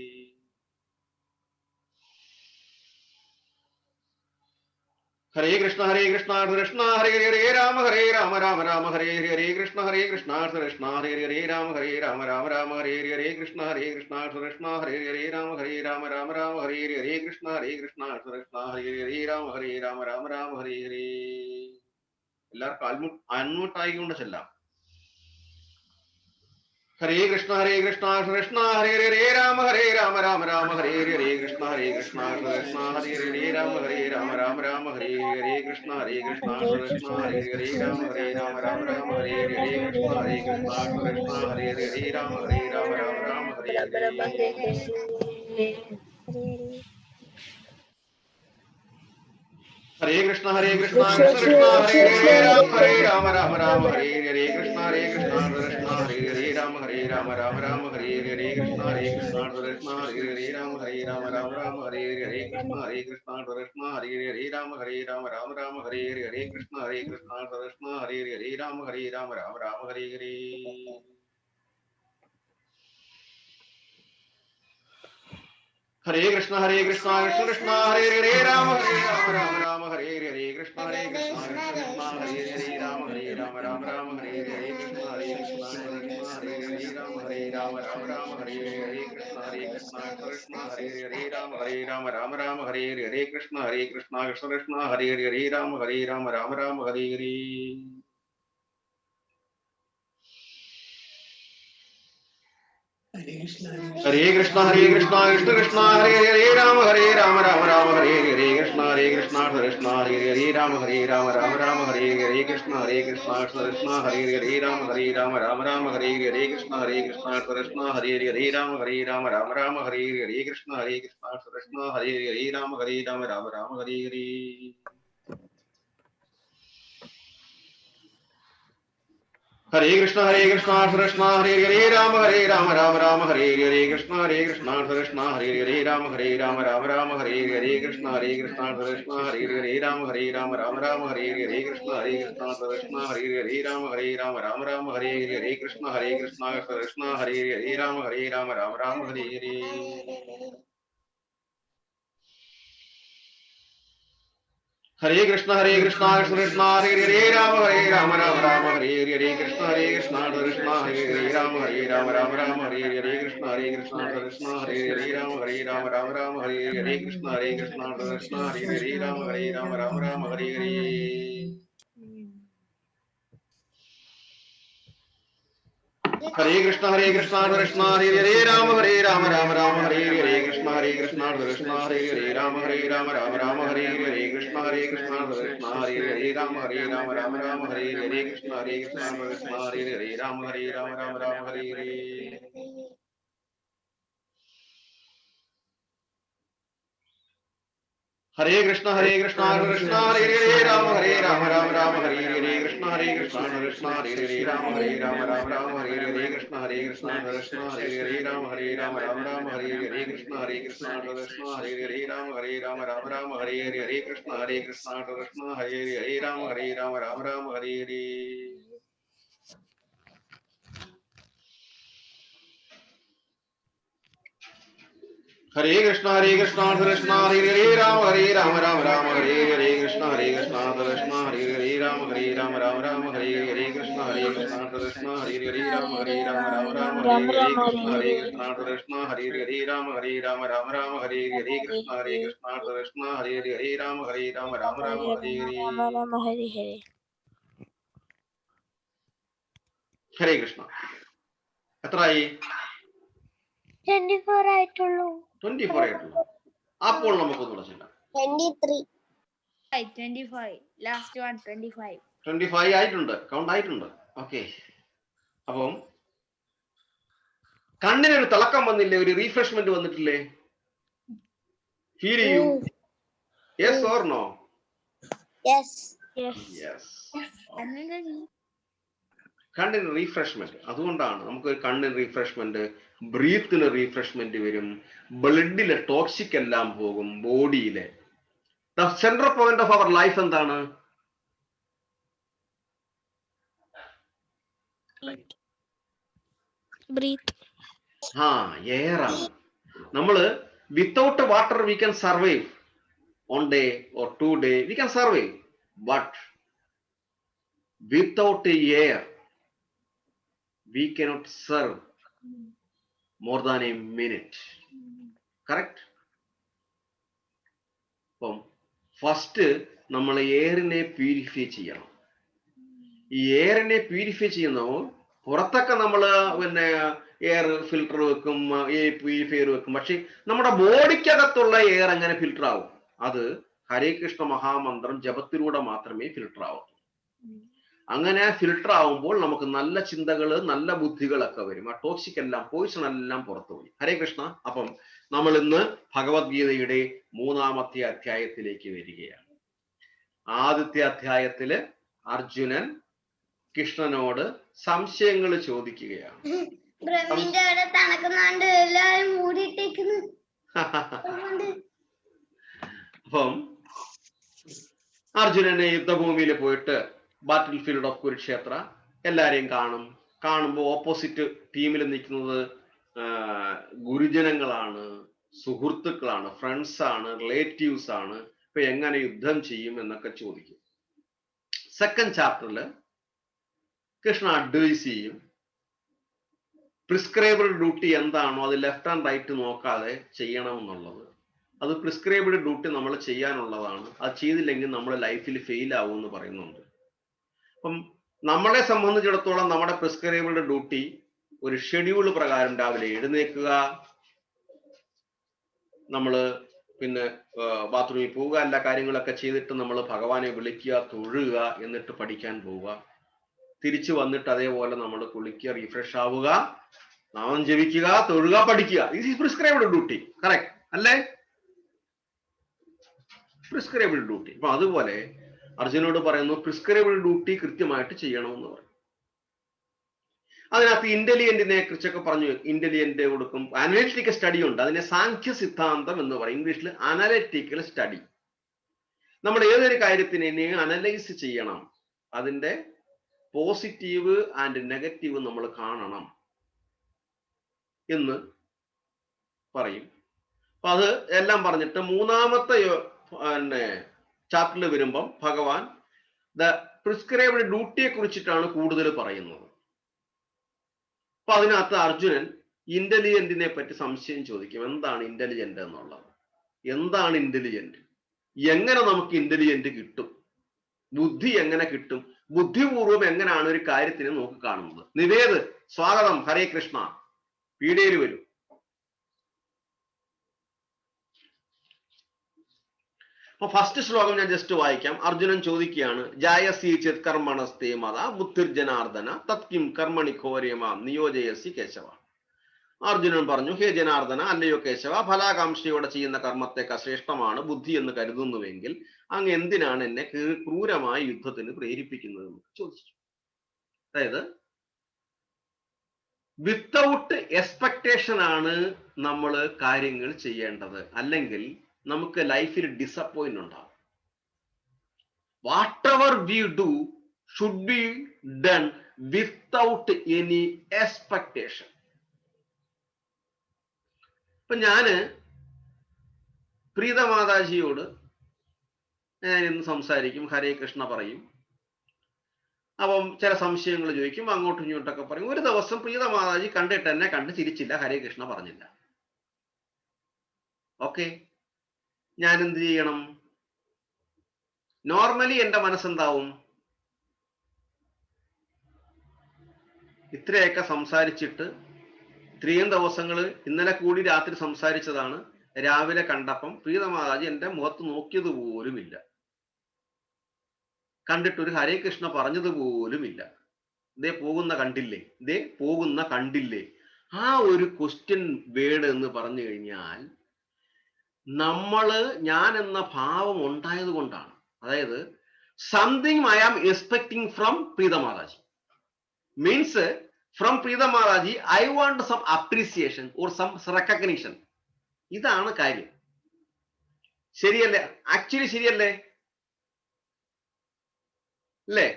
ഹരേ കൃഷ്ണ കൃഷ്ണ ഹരേ ഹരേ രാമ രാമ ഹരേ ഹരേ കൃഷ്ണ കൃഷ്ണ കൃഷ്ണ ഹരേ ഹരേ രാമ രാമ ഹരേ ഹരേ കൃഷ്ണ കൃഷ്ണ കൃഷ്ണ ഹരേ ഹരേ രാമ രാമ ഹരേ ഹരേ കൃഷ്ണ കൃഷ്ണ കൃഷ്ണ ഹരേ ഹരേ രാമ രാമ ഹരേ ഹരേ. എല്ലാവർക്കും അൺമ്യൂട്ടായിക്കൊണ്ട് ചെല്ലാം. ഹരേ കൃഷ്ണ കൃഷ്ണ ഹരേ ഹരേ രാമ രാമ ഹരേ ഹരേ കൃഷ്ണ കൃഷ്ണ കൃഷ്ണ ഹരേ ഹരേ രാമ രാമ ഹരേ ഹരേ കൃഷ്ണ കൃഷ്ണ കൃഷ്ണ ഹരേ ഹരേ രാമ രാമ ഹരേ ഹരേ കൃഷ്ണ കൃഷ്ണ കൃഷ്ണ ഹരേ ഹരേ രാമ രാമ ഹരേ ഹരേ. ഹരേ കൃഷ്ണ കൃഷ്ണ ഹരേ ഹരേ രാമ രാമ ഹരേ ഹരേ കൃഷ്ണ കൃഷ്ണ കൃഷ്ണ ഹരേ ഹരേ രാമ രാമ ഹരേ ഹരേ കൃഷ്ണ കൃഷ്ണ കൃഷ്ണ ഹരേ ഹരേ രാമ രാമ ഹരേ ഹരേ കൃഷ്ണ കൃഷ്ണ കൃഷ്ണ ഹരേ ഹരേ രാമ രാമ ഹരേ ഹരേ കൃഷ്ണ കൃഷ്ണ കൃഷ്ണ ഹരേ ഹരേ രാമ രാമ ഹരേ ഹരേ. ഹരേ കൃഷ്ണ കൃഷ്ണ കൃഷ്ണ ഹരേ ഹരേ രാമ രാമ ഹരേ ഹരേ കൃഷ്ണ കൃഷ്ണ കൃഷ്ണ ഹരേ ഹരേ രാമ രാമ ഹരേ ഹരേ കൃഷ്ണ കൃഷ്ണ കൃഷ്ണ ഹരേ ഹരേ രാമ രാമ ഹരേ ഹരേ കൃഷ്ണ കൃഷ്ണ കൃഷ്ണ ഹരേ ഹരേ രാമ രാമ ഹരേ ഹരേ കൃഷ്ണ കൃഷ്ണ കൃഷ്ണ ഹരേ ഹരേ രാമ രാമ ഹരേ ഹരേ. ഹരേ കൃഷ്ണ കൃഷ്ണ കൃഷ്ണ ഹരേ ഹരേ രാമ രാമ ഹരേ ഹരേ കൃഷ്ണ കൃഷ്ണ കൃഷ്ണ ഹരേ ഹരേ രാമ രാമ ഹരേ ഹരേ കൃഷ്ണ കൃഷ്ണ കൃഷ്ണ ഹരേ ഹരേ രാമ രാമ ഹരേ ഹരേ കൃഷ്ണ കൃഷ്ണ കൃഷ്ണ ഹരേ ഹരേ രാമ രാമ ഹരേ ഹരേ കൃഷ്ണ കൃഷ്ണ കൃഷ്ണ ഹരേ ഹരേ രാമ രാമ ഹരേ ഹരേ. ഹരേ കൃഷ്ണ കൃഷ്ണ ഹരേ ഹരേ രാമ രാമ ഹരേ ഹരേ കൃഷ്ണ കൃഷ്ണ കൃഷ്ണ ഹരേ ഹരേ രാമ രാമ ഹരേ ഹരേ കൃഷ്ണ കൃഷ്ണ കൃഷ്ണ ഹരേ ഹരേ രാമ രാമ ഹരേ ഹരേ കൃഷ്ണ കൃഷ്ണ കൃഷ്ണ ഹരേ ഹരേ രാമ രാമ ഹരേ ഹരേ കൃഷ്ണ കൃഷ്ണ കൃഷ്ണ ഹരേ ഹരേ രാമ രാമ ഹരേ ഹരേ. ഹരേ കൃഷ്ണ കൃഷ്ണ കൃഷ്ണ ഹരേ ഹരേ രാമ രാമ രാമ ഹരേ ഹരേ കൃഷ്ണ കൃഷ്ണ കൃഷ്ണ ഹരേ ഹരേ രാമ രാമ രാമ ഹരേ ഹരേ കൃഷ്ണ കൃഷ്ണ ഹരേ ഹരേ രാമ രാമ രാമ ഹരേ ഹരേ കൃഷ്ണ കൃഷ്ണ ഹരേ ഹരേ രാമ രാമ ഹരേ ഹരേ. ഹരേ കൃഷ്ണ കൃഷ്ണ ഹരേ ഹരേ രാമ രാമ രാമ ഹരേ ഹരേ കൃഷ്ണ കൃഷ്ണ ഹരേ ഹരേ രാമ രാമ ഹരേ ഹരേ കൃഷ്ണ കൃഷ്ണ ഹരേ ഹരേ രാമ രാമ ഹരേ ഹരേ കൃഷ്ണ കൃഷ്ണ ഹരേ ഹരേ രാമ രാമ ഹരേ ഹരേ. ഹരേ കൃഷ്ണ കൃഷ്ണ ഹരേ ഹരേ രാമ രാമ ഹരേ ഹരേ കൃഷ്ണ കൃഷ്ണ ഹരേ ഹരേ രാമ രാമ ഹരേ ഹരേ കൃഷ്ണ കൃഷ്ണ ഹരേ ഹരേ രാമ രാമ ഹരേ ഹരേ കൃഷ്ണ കൃഷ്ണ ഹരേ ഹരേ രാമ രാമ ഹരേ ഹരേ കൃഷ്ണ കൃഷ്ണ ഹരേ ഹരേ രാമ രാമ ഹരേ ഹരേ. ഹരേ കൃഷ്ണ ഹരേ ഹരേ രാമ രാമ ഹരേ ഹരേ കൃഷ്ണ കൃഷ്ണ ഹരേ ഹരേ രാമ രാമ ഹരേ ഹരേ കൃഷ്ണ കൃഷ്ണ ഹരേ ഹരേ രാമ രാമ ഹരേ ഹരേ കൃഷ്ണ കൃഷ്ണ ഹരേ ഹരേ രാമ രാമ ഹരേ ഹരേ കൃഷ്ണ കൃഷ്ണ ഹരേ ഹരേ രാമ രാമ ഹരേ ഹരേ. ഹരേ കൃഷ്ണ. എത്രയായി? 24 ആയിട്ടുള്ളൂ. 24 ആയിട്ടുള്ളൂ. അപ്പോൾ നമുക്കൊന്നുകൂടെ ചെല്ലാം. 23. 25 ആയിട്ടുണ്ട്, കൗണ്ട് ആയിട്ടുണ്ട്. ഓക്കെ. അപ്പം കണ്ണിനൊരു തിളക്കം വന്നില്ലേ? ഒരു റീഫ്രഷ്മെന്റ് വന്നിട്ടില്ലേ? ഫീൽ ചെയ്യൂ. Yes or no? യെസ്. കണ്ണിന് റീഫ്രഷ്മെന്റ്. അതുകൊണ്ടാണ് നമുക്ക് കണ്ണിന് റീഫ്രഷ്മെന്റ്, ബ്രീത്തിന് റീഫ്രഷ്മെന്റ് വരും, ബ്ലഡിലെ ടോക്സിക് എല്ലാം പോകും, ബോഡിയിലെ. The central point of our life എന്താണ്? എയർ ആണ്. നമ്മള് without water we can survive one day or 2 days we can survive, but without air we cannot serve more than a minute. Correct? അപ്പം first നമ്മൾ എയറിനെ purify ചെയ്യണം. ഈ എയറിനെ purify ചെയ്യുമ്പോൾ പുറത്തൊക്കെ നമ്മൾ പിന്നെ എയർ ഫിൽട്ടർ വെക്കും, എയർ പ്യൂരിഫയർ വെക്കും. പക്ഷെ നമ്മുടെ ബോഡിക്കകത്തുള്ള എയർ എങ്ങനെ ഫിൽട്ടർ ആവും? അത് ഹരേ കൃഷ്ണ മഹാമന്ത്രം ജപത്തിലൂടെ മാത്രമേ ഫിൽട്ടർ ആവൂ. അങ്ങനെ ഫിൽട്ടർ ആവുമ്പോൾ നമുക്ക് നല്ല ചിന്തകള്, നല്ല ബുദ്ധികളൊക്കെ വരും. ആ ടോക്സിക് എല്ലാം, പോയിസൺ എല്ലാം പുറത്തു പോയി. ഹരേ കൃഷ്ണ. അപ്പം നമ്മൾ ഇന്ന് ഭഗവത്ഗീതയുടെ 3-ാമത്തെ അധ്യായത്തിലേക്ക് വരികയാണ്. ആദ്യത്തെ അധ്യായത്തില് അർജുനൻ കൃഷ്ണനോട് സംശയങ്ങൾ ചോദിക്കുകയാണ്. അപ്പം അർജുനനെ യുദ്ധഭൂമിയിൽ പോയിട്ട് ബാറ്റിൽ ഫീൽഡ് ഓഫ് കുരുക്ഷേത്ര എല്ലാരെയും കാണുമ്പോൾ ഓപ്പോസിറ്റ് ടീമിൽ നിൽക്കുന്നത് ഗുരുജനങ്ങളാണ്, സുഹൃത്തുക്കളാണ്, ഫ്രണ്ട്സ് ആണ്, റിലേറ്റീവ്സ് ആണ്. ഇപ്പൊ എങ്ങനെ യുദ്ധം ചെയ്യും എന്നൊക്കെ ചോദിക്കും. സെക്കൻഡ് ചാപ്റ്ററിൽ കൃഷ്ണ അഡ്വൈസ് ചെയ്യും. പ്രിസ്ക്രൈബ്ഡ് ഡ്യൂട്ടി എന്താണോ അത് ലെഫ്റ്റ് ആൻഡ് റൈറ്റ് നോക്കാതെ ചെയ്യണമെന്നുള്ളത്. അത് പ്രിസ്ക്രൈബ്ഡ് ഡ്യൂട്ടി നമ്മൾ ചെയ്യാനുള്ളതാണ്. അത് ചെയ്തില്ലെങ്കിൽ നമ്മൾ ലൈഫിൽ ഫെയിൽ ആവും എന്ന് പറയുന്നുണ്ട്. അപ്പം നമ്മളെ സംബന്ധിച്ചിടത്തോളം നമ്മുടെ പ്രിസ്ക്രൈബ്ഡ് ഡ്യൂട്ടി ഒരു ഷെഡ്യൂൾ പ്രകാരം രാവിലെ എഴുന്നേൽക്കുക, നമ്മള് പിന്നെ ബാത്റൂമിൽ പോവുക, എല്ലാ കാര്യങ്ങളൊക്കെ ചെയ്തിട്ട് നമ്മൾ ഭഗവാനെ വിളിക്കുക, തൊഴുക, എന്നിട്ട് പഠിക്കാൻ പോവുക, തിരിച്ചു വന്നിട്ട് അതേപോലെ നമ്മൾ കുളിക്കുക, റീഫ്രഷ് ആവുക, നാമം ജപിക്കുക, തൊഴുക, പഠിക്കുക. ഇത് പ്രിസ്ക്രൈബ്ഡ് ഡ്യൂട്ടി. കറക്റ്റ് അല്ലേ? Prescribed duty. അപ്പൊ അതുപോലെ അർജുനോട് പറയുന്നു പ്രിസ്ക്രൈബ്ഡ് ഡ്യൂട്ടി കൃത്യമായിട്ട് ചെയ്യണമെന്ന് പറയും. അതിനകത്ത് ഇന്റലിജന്റിനെ കുറിച്ചൊക്കെ പറഞ്ഞു. ഇന്റലിജന്റ് കൊടുക്കും. അനലിറ്റിക്കൽ സ്റ്റഡി ഉണ്ട്, അതിനെ സാഖ്യ സിദ്ധാന്തം എന്ന് പറയും. ഇംഗ്ലീഷിൽ അനലിറ്റിക്കൽ സ്റ്റഡി. നമ്മൾ ഏതൊരു കാര്യത്തിനെ അനലൈസ് ചെയ്യണം, അതിന്റെ പോസിറ്റീവ് ആൻഡ് നെഗറ്റീവ് നമ്മൾ കാണണം എന്ന് പറയും. അപ്പൊ അത് എല്ലാം പറഞ്ഞിട്ട് 3-ാമത്തെ ചാപ്റ്ററിൽ വരുമ്പം ഭഗവാൻ ദ പ്രിസ്ക്രൈബ്ഡ് ഡ്യൂട്ടിയെ കുറിച്ചിട്ടാണ് കൂടുതൽ പറയുന്നത്. അപ്പൊ അതിനകത്ത് അർജുനൻ ഇന്റലിജന്റിനെ പറ്റി സംശയം ചോദിക്കും. എന്താണ് ഇന്റലിജന്റ് എന്നുള്ളത്? എന്താണ് ഇന്റലിജന്റ്? എങ്ങനെ നമുക്ക് ഇന്റലിജന്റ് കിട്ടും? ബുദ്ധി എങ്ങനെ കിട്ടും? ബുദ്ധിപൂർവം എങ്ങനെയാണ് ഒരു കാര്യത്തിനെ നോക്കി കാണുന്നത്? നിവേദ്, സ്വാഗതം. ഹരേ കൃഷ്ണ. പീഡയിൽ വരും. അപ്പൊ ഫസ്റ്റ് ശ്ലോകം ഞാൻ ജസ്റ്റ് വായിക്കാം. അർജുനൻ ചോദിക്കുകയാണ്, ജായസി ചേത് കർമ്മണസ്തേ മത ബുദ്ധിർജനാർദ്ദന തത്കിം കർമ്മണി ഘോര്യമാം നിയോജയസി കേശവ. അർജുനൻ പറഞ്ഞു, ഹേ ജനാർദ്ദന, അല്ലയോ കേശവ, ഫലാകാംക്ഷയോടെ ചെയ്യുന്ന കർമ്മത്തെക്കാൾ ശ്രേഷ്ഠമാണ് ബുദ്ധി എന്ന് കരുതുന്നുവെങ്കിൽ അങ്ങ് എന്തിനാണ് എന്നെ ക്രൂരമായ യുദ്ധത്തിന് പ്രേരിപ്പിക്കുന്നതെന്ന് ചോദിച്ചു. അതായത് വിത്തൗട്ട് എക്സ്പെക്ടേഷൻ ആണ് നമ്മൾ കാര്യങ്ങൾ ചെയ്യേണ്ടത്, അല്ലെങ്കിൽ നമുക്ക് ലൈഫിൽ ഡിസപ്പോയിന്റ് ഉണ്ടാവും. What ever we do should be done without any expectation. ഇപ്പൊ ഞാന് പ്രീതമാതാജിയോട് ഞാൻ ഇന്ന് സംസാരിക്കും, ഹരേ കൃഷ്ണ പറയും. അപ്പം ചില സംശയങ്ങൾ ചോദിക്കും, അങ്ങോട്ടും ഇങ്ങോട്ടൊക്കെ പറയും. ഒരു ദിവസം പ്രീതമാതാജി കണ്ടിട്ട് എന്നെ കണ്ട് ചിരിച്ചില്ല, ഹരേ കൃഷ്ണ പറഞ്ഞില്ല. ഓക്കെ, ഞാൻ എന്ത് ചെയ്യണം? നോർമലി എന്റെ മനസ്സെന്താവും? ഇത്രയൊക്കെ സംസാരിച്ചിട്ട് ഇത്രയും ദിവസങ്ങൾ, ഇന്നലെ കൂടി രാത്രി സംസാരിച്ചതാണ്, രാവിലെ കണ്ടപ്പം പ്രീതമാതാജി എന്റെ മുഖത്ത് നോക്കിയത് പോലുമില്ല, കണ്ടിട്ടൊരു ഹരേ കൃഷ്ണ പറഞ്ഞത് പോലുമില്ല. ദേ പോകുന്ന കണ്ടില്ലേ, ദേ പോകുന്ന കണ്ടില്ലേ. ആ ഒരു ക്വസ്റ്റ്യൻ വേർഡ് എന്ന് പറഞ്ഞു കഴിഞ്ഞാൽ ഞാൻ എന്ന ഭാവം ഉണ്ടായത് കൊണ്ടാണ്. അതായത് something I am expecting from Preethamataji, means from Preethamataji I want some appreciation or some recognition. ഇതാണ് കാര്യം. ശരിയല്ലേ? ആക്ച്വലി ശരിയല്ലേ? അല്ലേ?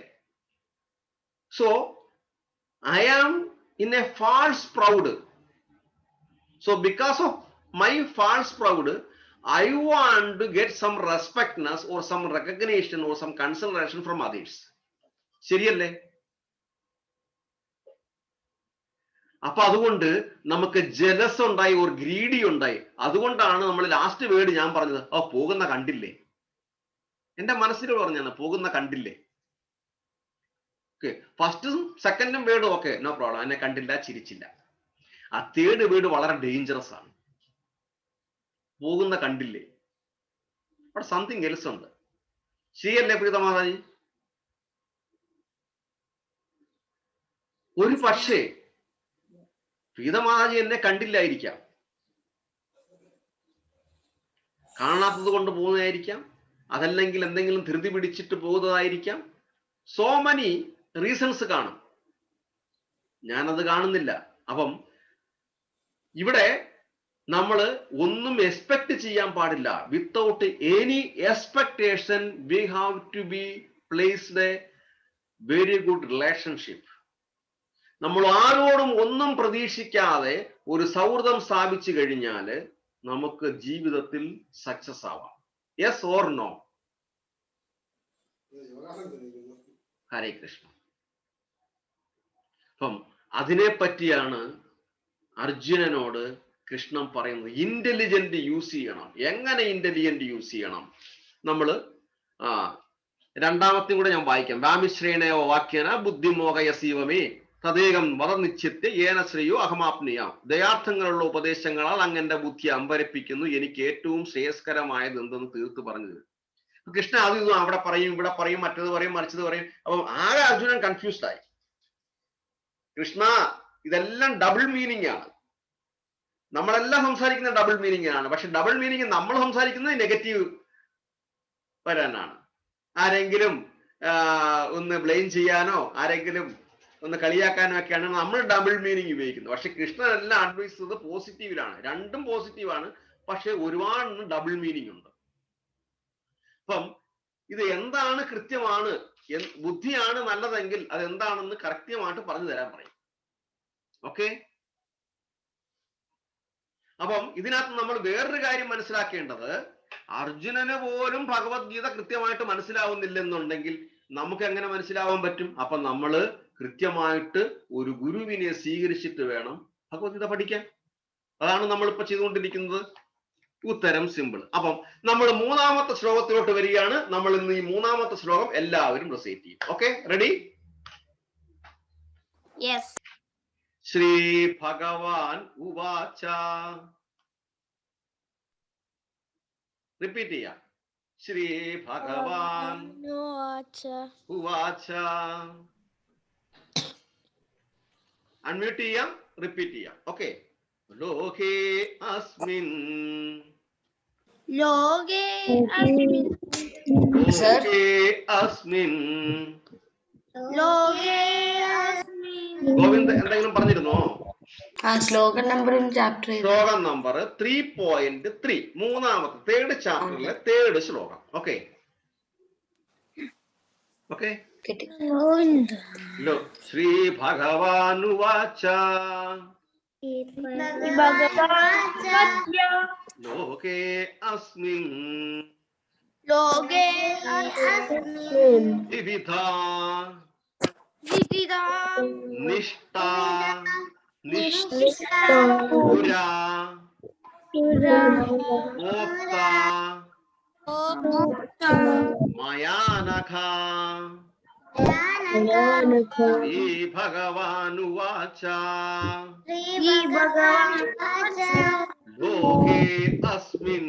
So I am in a false proud. So because of my false proud I want to get some respectness or some recognition or some consideration from others. ശരിയല്ലേ? അപ്പൊ അതുകൊണ്ട് നമുക്ക് jealous ഉണ്ടായി, ഒരു ഗ്രീഡി ഉണ്ടായി. അതുകൊണ്ടാണ് നമ്മൾ ലാസ്റ്റ് വേർഡ് ഞാൻ പറഞ്ഞത്, പോകുന്ന കണ്ടില്ലേ. എന്റെ മനസ്സിൽ പറഞ്ഞാണ്, പോകുന്ന കണ്ടില്ലേ. ഓക്കെ, ഫസ്റ്റും സെക്കൻഡും വേർഡ് ഓക്കെ, നോ പ്രോബ്ലം, എന്നെ കണ്ടില്ല, ചിരിച്ചില്ല. ആ തേർഡ് വേർഡ് വളരെ ഡേഞ്ചറസ് ആണ്. പോകുന്ന കണ്ടില്ലേ, അവിടെ സംതിങ് എൽസ് ഉണ്ട്. ശരിയല്ലേ പ്രീതമാതാജി? ഒരു പക്ഷേ പ്രീതമാതാജി എന്നെ കണ്ടില്ലായിരിക്കാം, കാണാത്തത് കൊണ്ട് പോകുന്നതായിരിക്കാം, അതല്ലെങ്കിൽ എന്തെങ്കിലും ധൃതി പിടിച്ചിട്ട് പോകുന്നതായിരിക്കാം. സോ മെനി റീസൺസ് കാണും, ഞാനത് കാണുന്നില്ല. അപ്പം ഇവിടെ നമ്മൾ ഒന്നും എക്സ്പെക്ട് ചെയ്യാൻ പാടില്ല. Without any expectation we have to be placed a very good relationship. നമ്മൾ ആരോടും ഒന്നും പ്രതീക്ഷിക്കാതെ ഒരു സൗഹൃദം സ്ഥാപിച്ചു കഴിഞ്ഞാൽ നമുക്ക് ജീവിതത്തിൽ സക്സസ് ആവാം. Yes or no? Hare Krishna. അപ്പം അതിനെ പറ്റിയാണ് അർജുനനോട് കൃഷ്ണൻ പറയുന്നത്. ഇന്റലിജന്റ് യൂസ് ചെയ്യണം. എങ്ങനെ ഇന്റലിജന്റ് യൂസ് ചെയ്യണം? നമ്മള് രണ്ടാമത്തെയും കൂടെ ഞാൻ വായിക്കാം. വാമിശ്രേണയോ വാക്യന ബുദ്ധിമോഹയസീവമേ തദേകം വധനിശ്ചിത്യ ഏന ശ്രേയോ അഹമാപ്നിയാം. ദയാർത്ഥങ്ങളുള്ള ഉപദേശങ്ങളാൽ അങ്ങന്റെ ബുദ്ധി അമ്പരപ്പിക്കുന്നു, എനിക്ക് ഏറ്റവും ശ്രേയസ്കരമായത് എന്തെന്ന് തീർത്ത് പറഞ്ഞു തരും. കൃഷ്ണ അത് ഇതും അവിടെ പറയും, ഇവിടെ പറയും, മറ്റത് പറയും, മറിച്ചത് പറയും. അപ്പം ആകെ അർജുനൻ കൺഫ്യൂസ്ഡ് ആയി. കൃഷ്ണ, ഇതെല്ലാം ഡബിൾ മീനിങ് ആണ്. നമ്മളെല്ലാം സംസാരിക്കുന്ന ഡബിൾ മീനിങ് ആണ്. പക്ഷെ ഡബിൾ മീനിങ് നമ്മൾ സംസാരിക്കുന്നത് നെഗറ്റീവ് വരാനാണ്. ആരെങ്കിലും ഒന്ന് ബ്ലെയിം ചെയ്യാനോ ആരെങ്കിലും ഒന്ന് കളിയാക്കാനോ ഒക്കെയാണ് നമ്മൾ ഡബിൾ മീനിങ് ഉപയോഗിക്കുന്നത്. പക്ഷെ കൃഷ്ണൻ എല്ലാം അഡ്വൈസ് ചെയ്തത് പോസിറ്റീവിലാണ്. രണ്ടും പോസിറ്റീവാണ്, പക്ഷെ ഒരുപാട് ഡബിൾ മീനിങ് ഉണ്ട്. അപ്പം ഇത് എന്താണ് കൃത്യമാണ്, ബുദ്ധിയാണ് നല്ലതെങ്കിൽ അത് എന്താണെന്ന് കൃത്യമായിട്ട് പറഞ്ഞു തരാൻ പറയും. ഓക്കെ, അപ്പം ഇതിനകത്ത് നമ്മൾ വേറൊരു കാര്യം മനസ്സിലാക്കേണ്ടത്, അർജുനന് പോലും ഭഗവത്ഗീത കൃത്യമായിട്ട് മനസ്സിലാവുന്നില്ലെന്നുണ്ടെങ്കിൽ നമുക്ക് എങ്ങനെ മനസ്സിലാവാൻ പറ്റും? അപ്പൊ നമ്മള് കൃത്യമായിട്ട് ഒരു ഗുരുവിനെ സ്വീകരിച്ചിട്ട് വേണം ഭഗവത്ഗീത പഠിക്കാൻ. അതാണ് നമ്മളിപ്പോ ചെയ്തുകൊണ്ടിരിക്കുന്നത്. ഉത്തരം സിമ്പിൾ. അപ്പം നമ്മൾ മൂന്നാമത്തെ ശ്ലോകത്തിലോട്ട് വരികയാണ്. നമ്മൾ ഇന്ന് ഈ മൂന്നാമത്തെ ശ്ലോകം എല്ലാവരും റിസൈറ്റ് ചെയ്യും. Okay, ready? ശ്രീ ഭഗവാൻ ഉവാച. റിപ്പീറ്റ് ചെയ്യാം. ശ്രീ ഭഗവാൻ ഉവാച. അൺമ്യൂട്ട് ചെയ്യാം, റിപ്പീറ്റ് ചെയ്യാം. ഓക്കെ. ലോകേ അസ്മിൻ ലോകേ അസ്മിൻ ലോകേ ഗോവിന്ദ് എന്തെങ്കിലും പറഞ്ഞിരുന്നോ? ശ്ലോകം നമ്പറും ചാപ്റ്റർ ശ്ലോകം നമ്പർ 3.3, മൂന്നാമത്തെ തേർഡ് ചാപ്റ്ററിലെ തേർഡ് ശ്ലോകം. Okay okay. ശ്രീ ഭഗവാനുവാച. ലോകേ അസ്മിൻ വിവിധാ നിഷ്ഠാ പുരാ പ്രോക്താ മയാനഘാ. ശ്രീ ഭഗവാനുവാച. ലോകേ അസ്മിൻ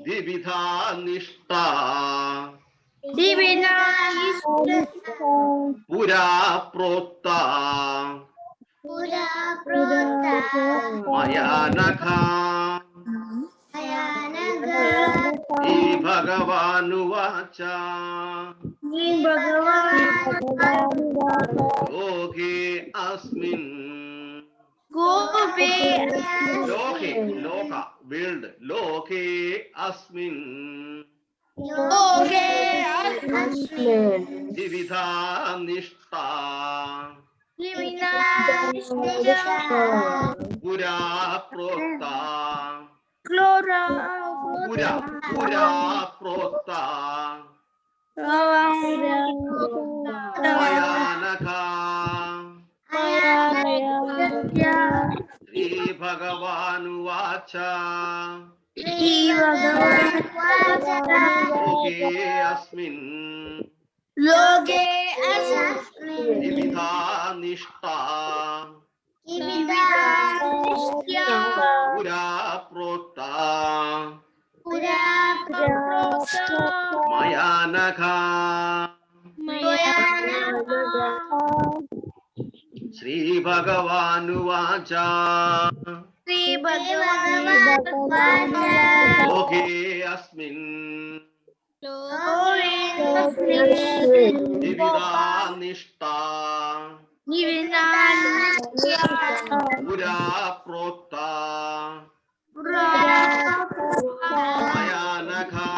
ദ്വിവിധാ നിഷ്ഠാ പുരാ പ്രോക്താ മയാനഘാ. ശ്രീ ഭഗവാനുവാച. ലോകേ അസ്മിൻ ലോകേ ലോക വേൾഡ്. ലോകേ അസ്മിൻ ദ്വിവിധാ നിഷ്ഠാ പുരാ പ്രോക്താ പുരാ പ്രോക്താ മയാനഘാ. ശ്രീ ഭഗവാനുവാച. ലോകേ അസ്മിൻ ദ്വിവിധാ നിഷ്ഠാ പുരാ പ്രോക്താ മയാനഘാ. ശ്രീ ഭഗവാനുവാച. ലോകേ അസ്മിൻ ദ്വിവിധാ നിഷ്ഠാ പുരാ പ്രോക്താ മയാനഘാ.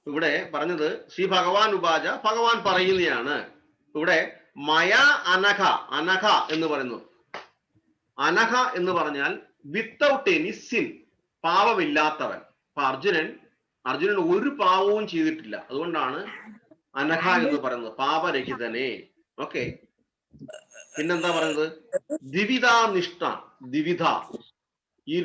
ഇവിടെ പറഞ്ഞത് ശ്രീ ഭഗവാൻ ഉപാച, ഭഗവാൻ പറയുന്നതാണ്. ഇവിടെ മയ അനഘ, അനഘ എന്ന് പറയുന്നു. അനഘ എന്ന് പറഞ്ഞാൽ വിത്തൗട്ട് എനി സിൻ, പാപമില്ലാത്തവൻ. അപ്പൊ അർജുനൻ ഒരു പാവവും ചെയ്തിട്ടില്ല, അതുകൊണ്ടാണ് അനഘ എന്ന് പറയുന്നത്, പാപരഹിതനെ. ഓക്കെ. പിന്നെന്താ പറയുന്നത്? ദ്വിവിധാ നിഷ്ഠ, ദ്വിവിധ ഈ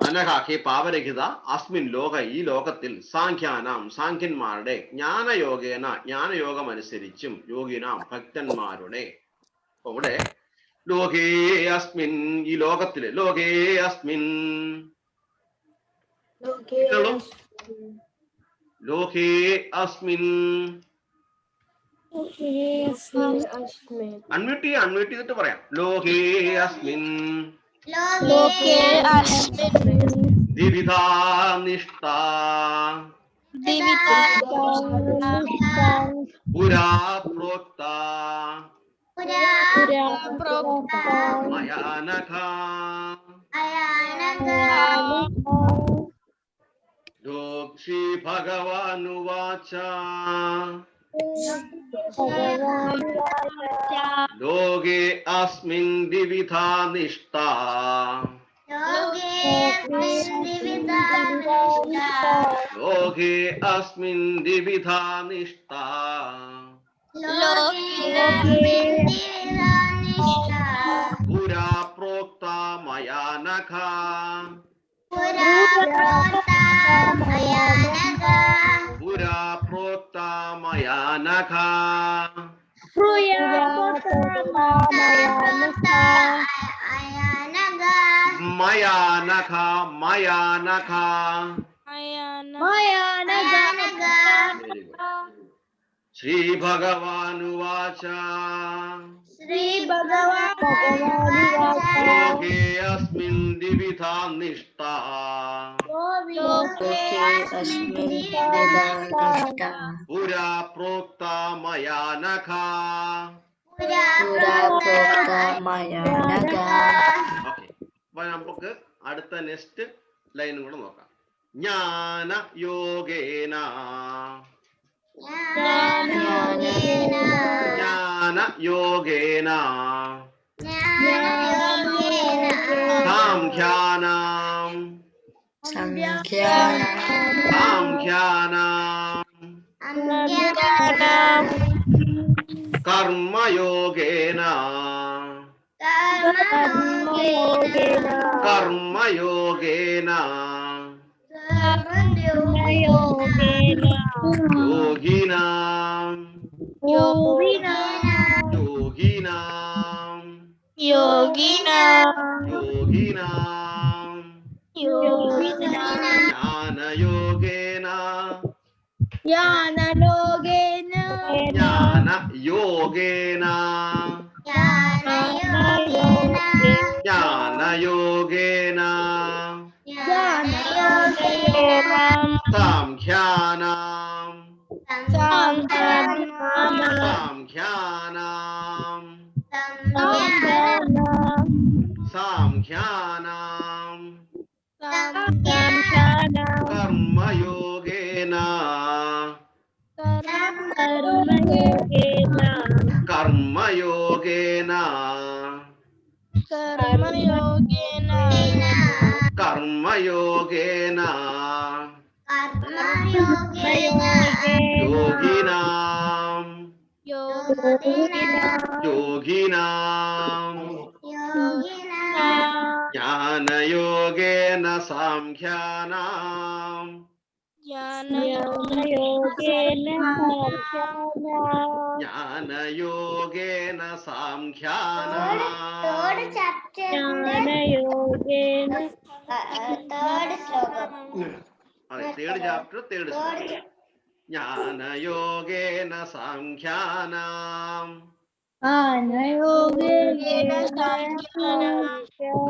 അനഘാഖെ പാപരഹിത അസ്മിൻ ലോക, ഈ ലോകത്തിൽ സാഖ്യാനാം സാഖ്യന്മാരുടെ ജ്ഞാനയോഗേന ജ്ഞാനയോഗം അനുസരിച്ചും യോഗിനാം ഭക്തന്മാരുടെ. അവിടെ ലോകേ അസ്മിൻ, ഈ ലോകത്തില് ലോകേ അസ്മിൻ ലോകേ അസ്മിൻ. അൺമ്യൂട്ട് ചെയ്തിട്ട് പറയാം. ലോകേ അസ്മിൻ ദ്വിവിധാ നിഷ്ഠാ പുരാ പ്രോക്താ മയാനഘാ. ശ്രീ ഭഗവാനുവാച. ലോകേ അസ്മിൻ ദ്വിവിധാ നിഷ്ഠാ ലോകേ അസ്മിൻ ദ്വിവിധാ നിഷ്ഠാ പുരാ പ്രോക്ത മയാ നഖ പുരാ പ്രോക്ത മയാ നഖ മയാ നഖ മയാ നഖ. ശ്രീ ഭഗവാനുവാച ലോകേ അസ്മിൻ ദ്വിവിധാ നിഷ്ഠാ പുരാ പ്രോക്ത മയാ നഖ. അപ്പൊ നമുക്ക് അടുത്ത നെക്സ്റ്റ് ലൈനും കൂടെ നോക്കാം. ജ്ഞാന യോഗേന ജ്ഞാന യോഗേന സാംഖ്യാനാം കർമ്മയോഗേന കർമ്മയോഗേന യോഗിനാം യോഗിനാം ജ്ഞാനയോഗേന ജ്ഞാനയോഗേന ജ്ഞാനയോഗേന സാംഖ്യാനാം സാംഖ്യാനാം സാംഖ്യാനാം കർമ്മയോഗേന കർമ്മയോഗേന കർമ്മയോഗേന യോഗിനാം യോഗിനാം ജ്ഞാനയോഗേന സാംഖ്യാനാം ജ്ഞാനയോഗേന സാംഖ്യാനാം. അതെ, തേർഡ് ചാപ്റ്റർ തേർഡ് ശ്ലോകം. ജ്ഞാനയോഗേന സാംഖ്യാനാം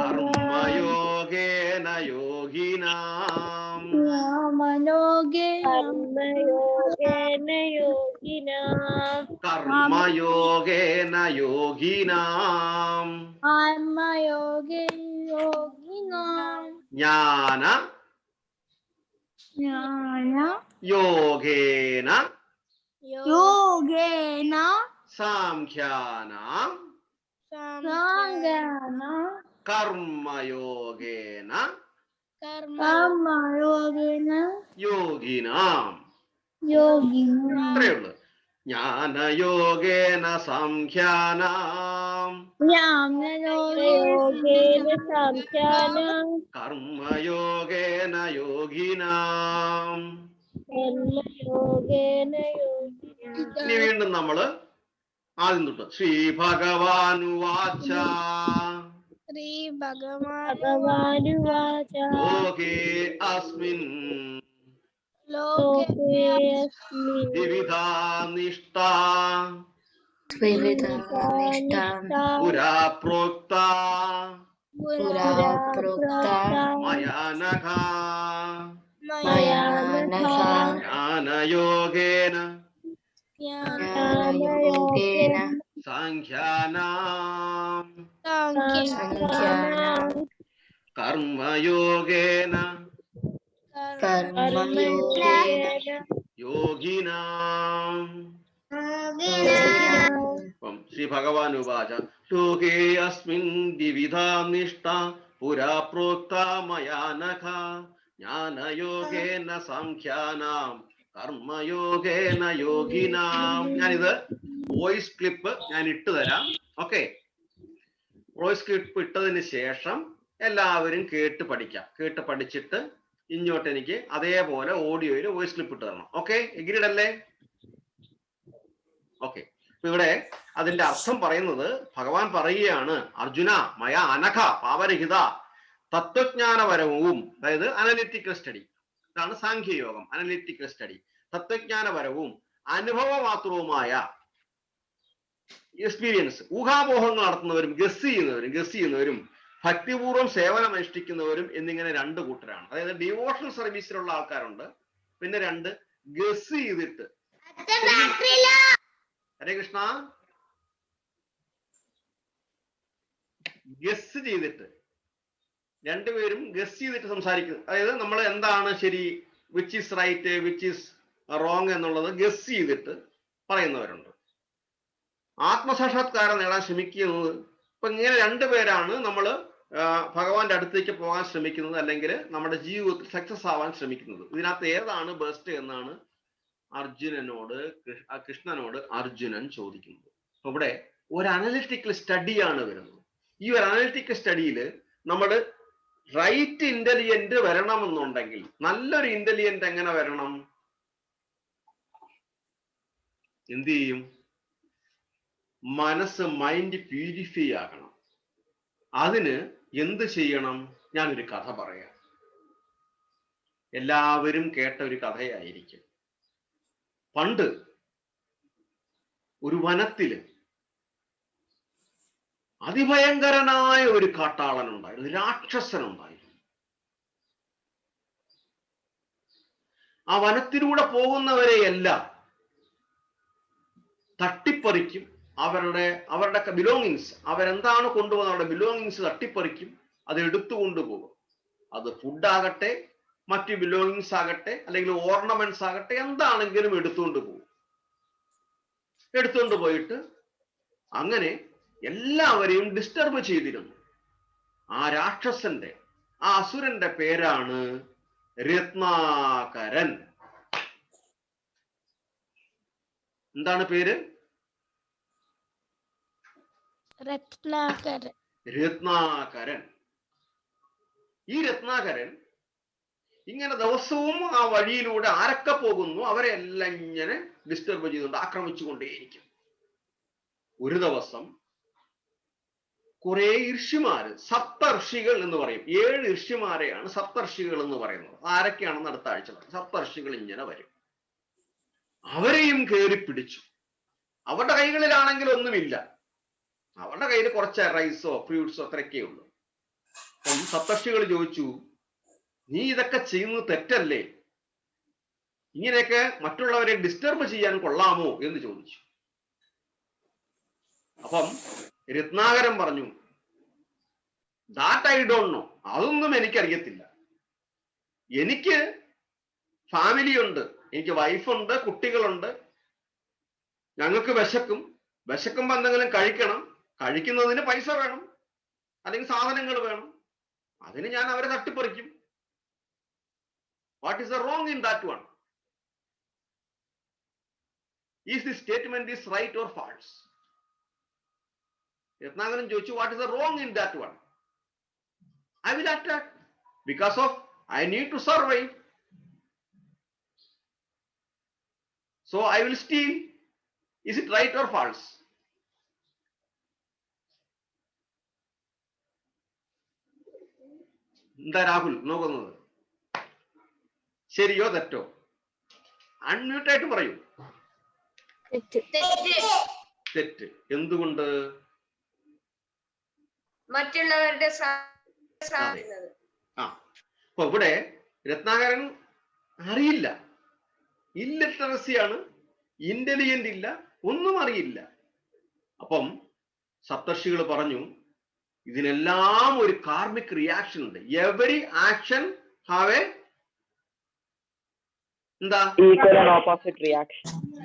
കർമ്മയോഗേന യോഗിനാം കർമ്മയോഗേന യോഗിനാം ജ്ഞാന യോഗേന സാംഖ്യാനാം കർമ്മയോഗേന യോഗിനാം. ഇത്രയേ ഉള്ളൂ. ജ്ഞാനയോഗേന സാംഖ്യാനാം കർമ്മയോഗേന യോഗിനാം. ഇനി വീണ്ടും നമ്മള് ആദ്യം തൊട്ട്. ശ്രീ ഭഗവാനുവാച ലോകേ അസ്മിൻ ദ്വിവിധാ നിഷ്ഠാ പുരാ പ്രോക്ത മയാ നഖ ജ്ഞാനയോഗേന സാംഖ്യാനാം കർമ്മയോഗേന യോഗിനാം അപ്പം ശ്രീ ഭഗവാൻ ഉവാച ലോകേ അസ്മിൻ ദ്വിവിധാ നിഷ്ഠ പുരാ പ്രോക്ത മയാ നഖ ജ്ഞാനയോഗേന സാംഖ്യാനാം കർമ്മയോഗേന യോഗിനാം. ഞാനിത് വോയിസ് ക്ലിപ്പ് ഞാൻ ഇട്ടു തരാം. ഓക്കെ, വോയിസ് ക്ലിപ്പ് ഇട്ടതിന് ശേഷം എല്ലാവരും കേട്ട് പഠിക്കാം. കേട്ട് പഠിച്ചിട്ട് ഇങ്ങോട്ട് എനിക്ക് അതേപോലെ ഓഡിയോയിൽ വോയിസ് ക്ലിപ്പ് ഇട്ട് തരണം. ഓക്കെ, എഗ്രീഡ് അല്ലേ? ഓക്കെ, ഇവിടെ അതിന്റെ അർത്ഥം പറയുന്നത് ഭഗവാൻ പറയുകയാണ്, അർജുന മയ അനഘ പാവരഹിത തത്വജ്ഞാനപരവും, അതായത് അനലിറ്റിക്കൽ സ്റ്റഡി, ഇതാണ് സാഖ്യയോഗം. അനലിറ്റിക്കൽ സ്റ്റഡി തത്വജ്ഞാനപരവും അനുഭവമാത്രവുമായ എക്സ്പീരിയൻസ്, ഊഹാപോഹങ്ങൾ നടത്തുന്നവരും ഗസ് ചെയ്യുന്നവരും ഭക്തിപൂർവ്വം സേവനം അനുഷ്ഠിക്കുന്നവരും എന്നിങ്ങനെ രണ്ട് കൂട്ടരാണ്. അതായത് ഡിവോഷണൽ സർവീസിലുള്ള ആൾക്കാരുണ്ട്, പിന്നെ രണ്ട് ഗസ് ചെയ്തിട്ട്. ഹരേ കൃഷ്ണ. ഗസ് ചെയ്തിട്ട്, രണ്ടുപേരും ഗസ് ചെയ്തിട്ട് സംസാരിക്കുന്നത്. അതായത് നമ്മൾ എന്താണ് ശരി, which is right which is wrong എന്നുള്ളത് ഗസ് ചെയ്തിട്ട് പറയുന്നവരുണ്ട്. ആത്മസാക്ഷാത്കാരം നേടാൻ ശ്രമിക്കുന്നത്, ഇപ്പൊ ഇങ്ങനെ രണ്ടുപേരാണ് നമ്മൾ ഭഗവാന്റെ അടുത്തേക്ക് പോകാൻ ശ്രമിക്കുന്നത്, അല്ലെങ്കിൽ നമ്മുടെ ജീവിതത്തിൽ സക്സസ് ആവാൻ ശ്രമിക്കുന്നത്. ഇതിനകത്ത് ഏതാണ് ബെസ്റ്റ് എന്നാണ് കൃഷ്ണനോട് അർജുനൻ ചോദിക്കുന്നത്. അപ്പൊ ഇവിടെ ഒരു അനലിറ്റിക്കൽ സ്റ്റഡിയാണ് വരുന്നത്. ഈ ഒരു അനലിറ്റിക്കൽ സ്റ്റഡിയിൽ നമ്മൾ റൈറ്റ് ഇന്റലിജന്റ് വരണമെന്നുണ്ടെങ്കിൽ, നല്ലൊരു ഇന്റലിജന്റ് എങ്ങനെ വരണം? എന്ത് ചെയ്യും? മനസ്സ്, മൈൻഡ് പ്യൂരിഫൈ ആകണം. അതിന് എന്ത് ചെയ്യണം? ഞാനൊരു കഥ പറയാം. എല്ലാവരും കേട്ട ഒരു കഥയായിരിക്കും. പണ്ട് ഒരു വനത്തില് അതിഭയങ്കരനായ ഒരു കാട്ടാളൻ ഉണ്ടായിരുന്നു, രാക്ഷസൻ ഉണ്ടായിരുന്നു. ആ വനത്തിലൂടെ പോകുന്നവരെയെല്ലാം തട്ടിപ്പറിക്കും. അവരുടെ ബിലോങ്ങിങ്സ്, അവരെന്താണ് കൊണ്ടുപോകുന്നത്, അവരുടെ ബിലോങ്ങിങ്സ് തട്ടിപ്പറിക്കും, അത് എടുത്തുകൊണ്ടുപോകും. അത് ഫുഡാകട്ടെ, മറ്റു ബിലോങ്ങിങ്സ് ആകട്ടെ, അല്ലെങ്കിൽ ഓർണമെന്റ്സ് ആകട്ടെ, എന്താണെങ്കിലും എടുത്തുകൊണ്ട് പോകും. എടുത്തുകൊണ്ട് പോയിട്ട് അങ്ങനെ എല്ലാവരെയും ഡിസ്റ്റർബ് ചെയ്തിരുന്നു. ആ രാക്ഷസന്റെ, ആ അസുരന്റെ പേരാണ് രത്നാകരൻ. എന്താണ് പേര്? രത്നാകരൻ. ഈ രത്നാകരൻ ഇങ്ങനെ ദിവസവും ആ വഴിയിലൂടെ ആരൊക്കെ പോകുന്നു അവരെ എല്ലാം ഇങ്ങനെ ഡിസ്റ്റർബ് ചെയ്തുകൊണ്ട് ആക്രമിച്ചുകൊണ്ടേയിരിക്കും. ഒരു ദിവസം കുറെ ഋഷിമാര്, സപ്തർഷികൾ എന്ന് പറയും, 7 ഋഷിമാരെയാണ് സപ്തർഷികൾ എന്ന് പറയുന്നത്. ആരൊക്കെയാണെന്ന് അടുത്ത ആഴ്ച പറയും. സപ്തർഷികൾ ഇങ്ങനെ വരും. അവരെയും കയറി പിടിച്ചു. അവരുടെ കൈകളിലാണെങ്കിൽ ഒന്നുമില്ല, അവരുടെ കയ്യിൽ കുറച്ച് റൈസോ ഫ്രൂട്ട്സോ അത്രയൊക്കെ ഉള്ളൂ. അപ്പം സപ്തർഷികൾ ചോദിച്ചു, നീ ഇതൊക്കെ ചെയ്യുന്നത് തെറ്റല്ലേ? ഇങ്ങനെയൊക്കെ മറ്റുള്ളവരെ ഡിസ്റ്റർബ് ചെയ്യാൻ കൊള്ളാമോ എന്ന് ചോദിച്ചു. അപ്പം രത്നാകരൻ പറഞ്ഞു, ദാറ്റ് ഐ ഡോണ്ട് നോ, അതൊന്നും എനിക്കറിയത്തില്ല. എനിക്ക് ഫാമിലി ഉണ്ട്, എനിക്ക് വൈഫുണ്ട്, കുട്ടികളുണ്ട്. ഞങ്ങൾക്ക് വിശക്കുമ്പോ എന്തെങ്കിലും കഴിക്കണം, കഴിക്കുന്നതിന് പൈസ വേണം, അല്ലെങ്കിൽ സാധനങ്ങൾ വേണം. അതിന് ഞാൻ അവരെ തട്ടിപ്പറിക്കും. What is the wrong in that one? Is the statement is right or false? Ratnakaran ചോദിച്ചു, what is the wrong in that one? I will attack because of I need to survive. So I will steal. Is it right or false? എന്താ രാഹുൽ നോക്കുന്നത്? ശരിയോ തെറ്റോ? അൺമ്യൂട്ടായിട്ട് പറയൂ. തെറ്റ്. എന്തുകൊണ്ട്? മറ്റുള്ളവരുടെ അപ്പൊ ഇവിടെ രത്നാകരൻ അറിയില്ല, ഇല്ലിറ്ററസിയാണ്, ഇന്റലിജന്റ് ഇല്ല, ഒന്നും അറിയില്ല. അപ്പം സപ്തർഷികൾ പറഞ്ഞു, ഇതിനെല്ലാം ഒരു കാർമിക് റിയാക്ഷൻ ഉണ്ട്. എവരി ആക്ഷൻ ഹാവ് എ എന്താ? Equal and opposite reaction.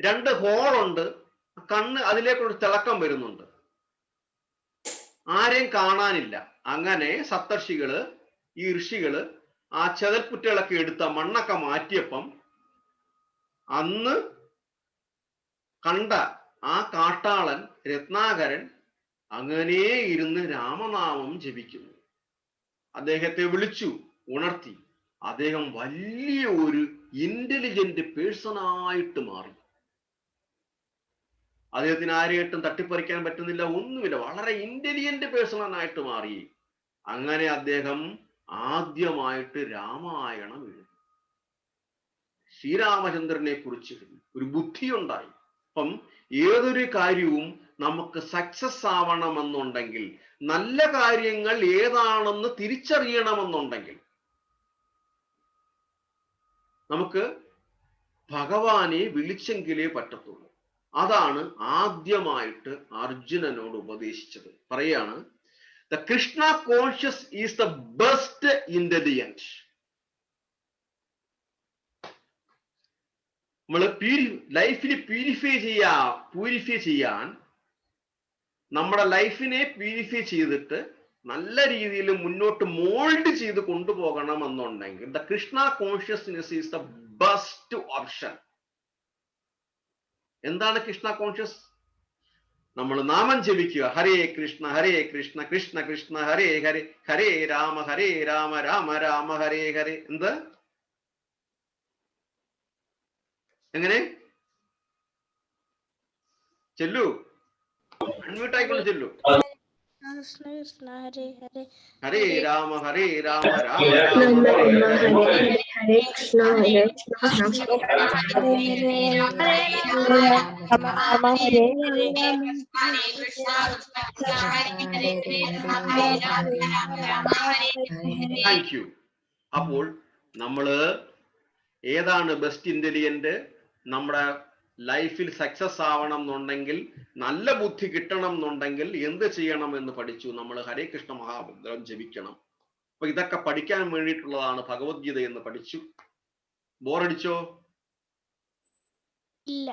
2 ഹോളുണ്ട്, കണ്ണ് അതിലേക്കൊരു തിളക്കം വരുന്നുണ്ട്, ആരെയും കാണാനില്ല. അങ്ങനെ സപ്തർഷികള് ഈ ഋഷികള് ആ ചെതൽപ്പുറ്റുകളൊക്കെ എടുത്ത മണ്ണൊക്കെ മാറ്റിയപ്പം അന്ന് കണ്ട ആ കാട്ടാളൻ രത്നാകരൻ അങ്ങനെ ഇരുന്ന് രാമനാമം ജപിക്കുന്നു. അദ്ദേഹത്തെ വിളിച്ചു ഉണർത്തി. അദ്ദേഹം വലിയ ഒരു ഇന്റലിജന്റ് പേഴ്സണായിട്ട് മാറി. അദ്ദേഹത്തിന് ആരെയായിട്ടും തട്ടിപ്പറിക്കാൻ പറ്റുന്നില്ല, ഒന്നുമില്ല, വളരെ ഇന്റലിജന്റ് പേഴ്സണായിട്ട് മാറി. അങ്ങനെ അദ്ദേഹം ആദ്യമായിട്ട് രാമായണം എഴുതി, ശ്രീരാമചന്ദ്രനെ കുറിച്ച് ഒരു ബുദ്ധിയുണ്ടായി. അപ്പം ഏതൊരു കാര്യവും നമുക്ക് സക്സസ് ആവണമെന്നുണ്ടെങ്കിൽ, നല്ല കാര്യങ്ങൾ ഏതാണെന്ന് തിരിച്ചറിയണമെന്നുണ്ടെങ്കിൽ നമുക്ക് ഭഗവാനെ വിളിച്ചെങ്കിലേ പറ്റത്തുള്ളൂ. അതാണ് ആദ്യമായിട്ട് അർജുനനോട് ഉപദേശിച്ചത്. പറയാണ്, the Krishna conscious is the best intelligence. നമ്മൾ ലൈഫിനെ പ്യൂരിഫൈ ചെയ്യാൻ നമ്മുടെ ലൈഫിനെ പ്യൂരിഫൈ ചെയ്തിട്ട് നല്ല രീതിയിൽ മുന്നോട്ട് മോൾഡ് ചെയ്ത് കൊണ്ടുപോകണം എന്നുണ്ടെങ്കിൽ the Krishna consciousness is the best option. എന്താണ് കൃഷ്ണ കോൺഷ്യസ്? നമ്മൾ നാമം ജപിക്കുക, ഹരേ കൃഷ്ണ കൃഷ്ണ കൃഷ്ണ ഹരേ ഹരേ, ഹരേ രാമ രാമ രാമ ഹരേ ഹരേ. എന്ത്? എങ്ങനെ ചെല്ലു? അൺമ്യൂട്ട് ആയിക്കൊണ്ട് ചെല്ലു. കൃഷ്ണ കൃഷ്ണ ഹരേ ഹരേ, ഹരേ രാമ രാമ രാമ ഹരേ കൃഷ്ണ ഹരേ താങ്ക് യു. അപ്പോൾ നമ്മള് ഏതാണ് ബെസ്റ്റ് ഇന്റലിജന്റ്? നമ്മുടെ ലൈഫിൽ സക്സസ് ആവണം എന്നുണ്ടെങ്കിൽ, നല്ല ബുദ്ധി കിട്ടണം എന്നുണ്ടെങ്കിൽ എന്ത് ചെയ്യണം എന്ന് പഠിച്ചു. നമ്മൾ ഹരേ കൃഷ്ണ മഹാമന്ത്രം ജപിക്കണം. അപ്പൊ ഇതൊക്കെ പഠിക്കാൻ വേണ്ടിയിട്ടുള്ളതാണ് ഭഗവത്ഗീത എന്ന് പഠിച്ചു. ബോറടിച്ചോ? ഇല്ല.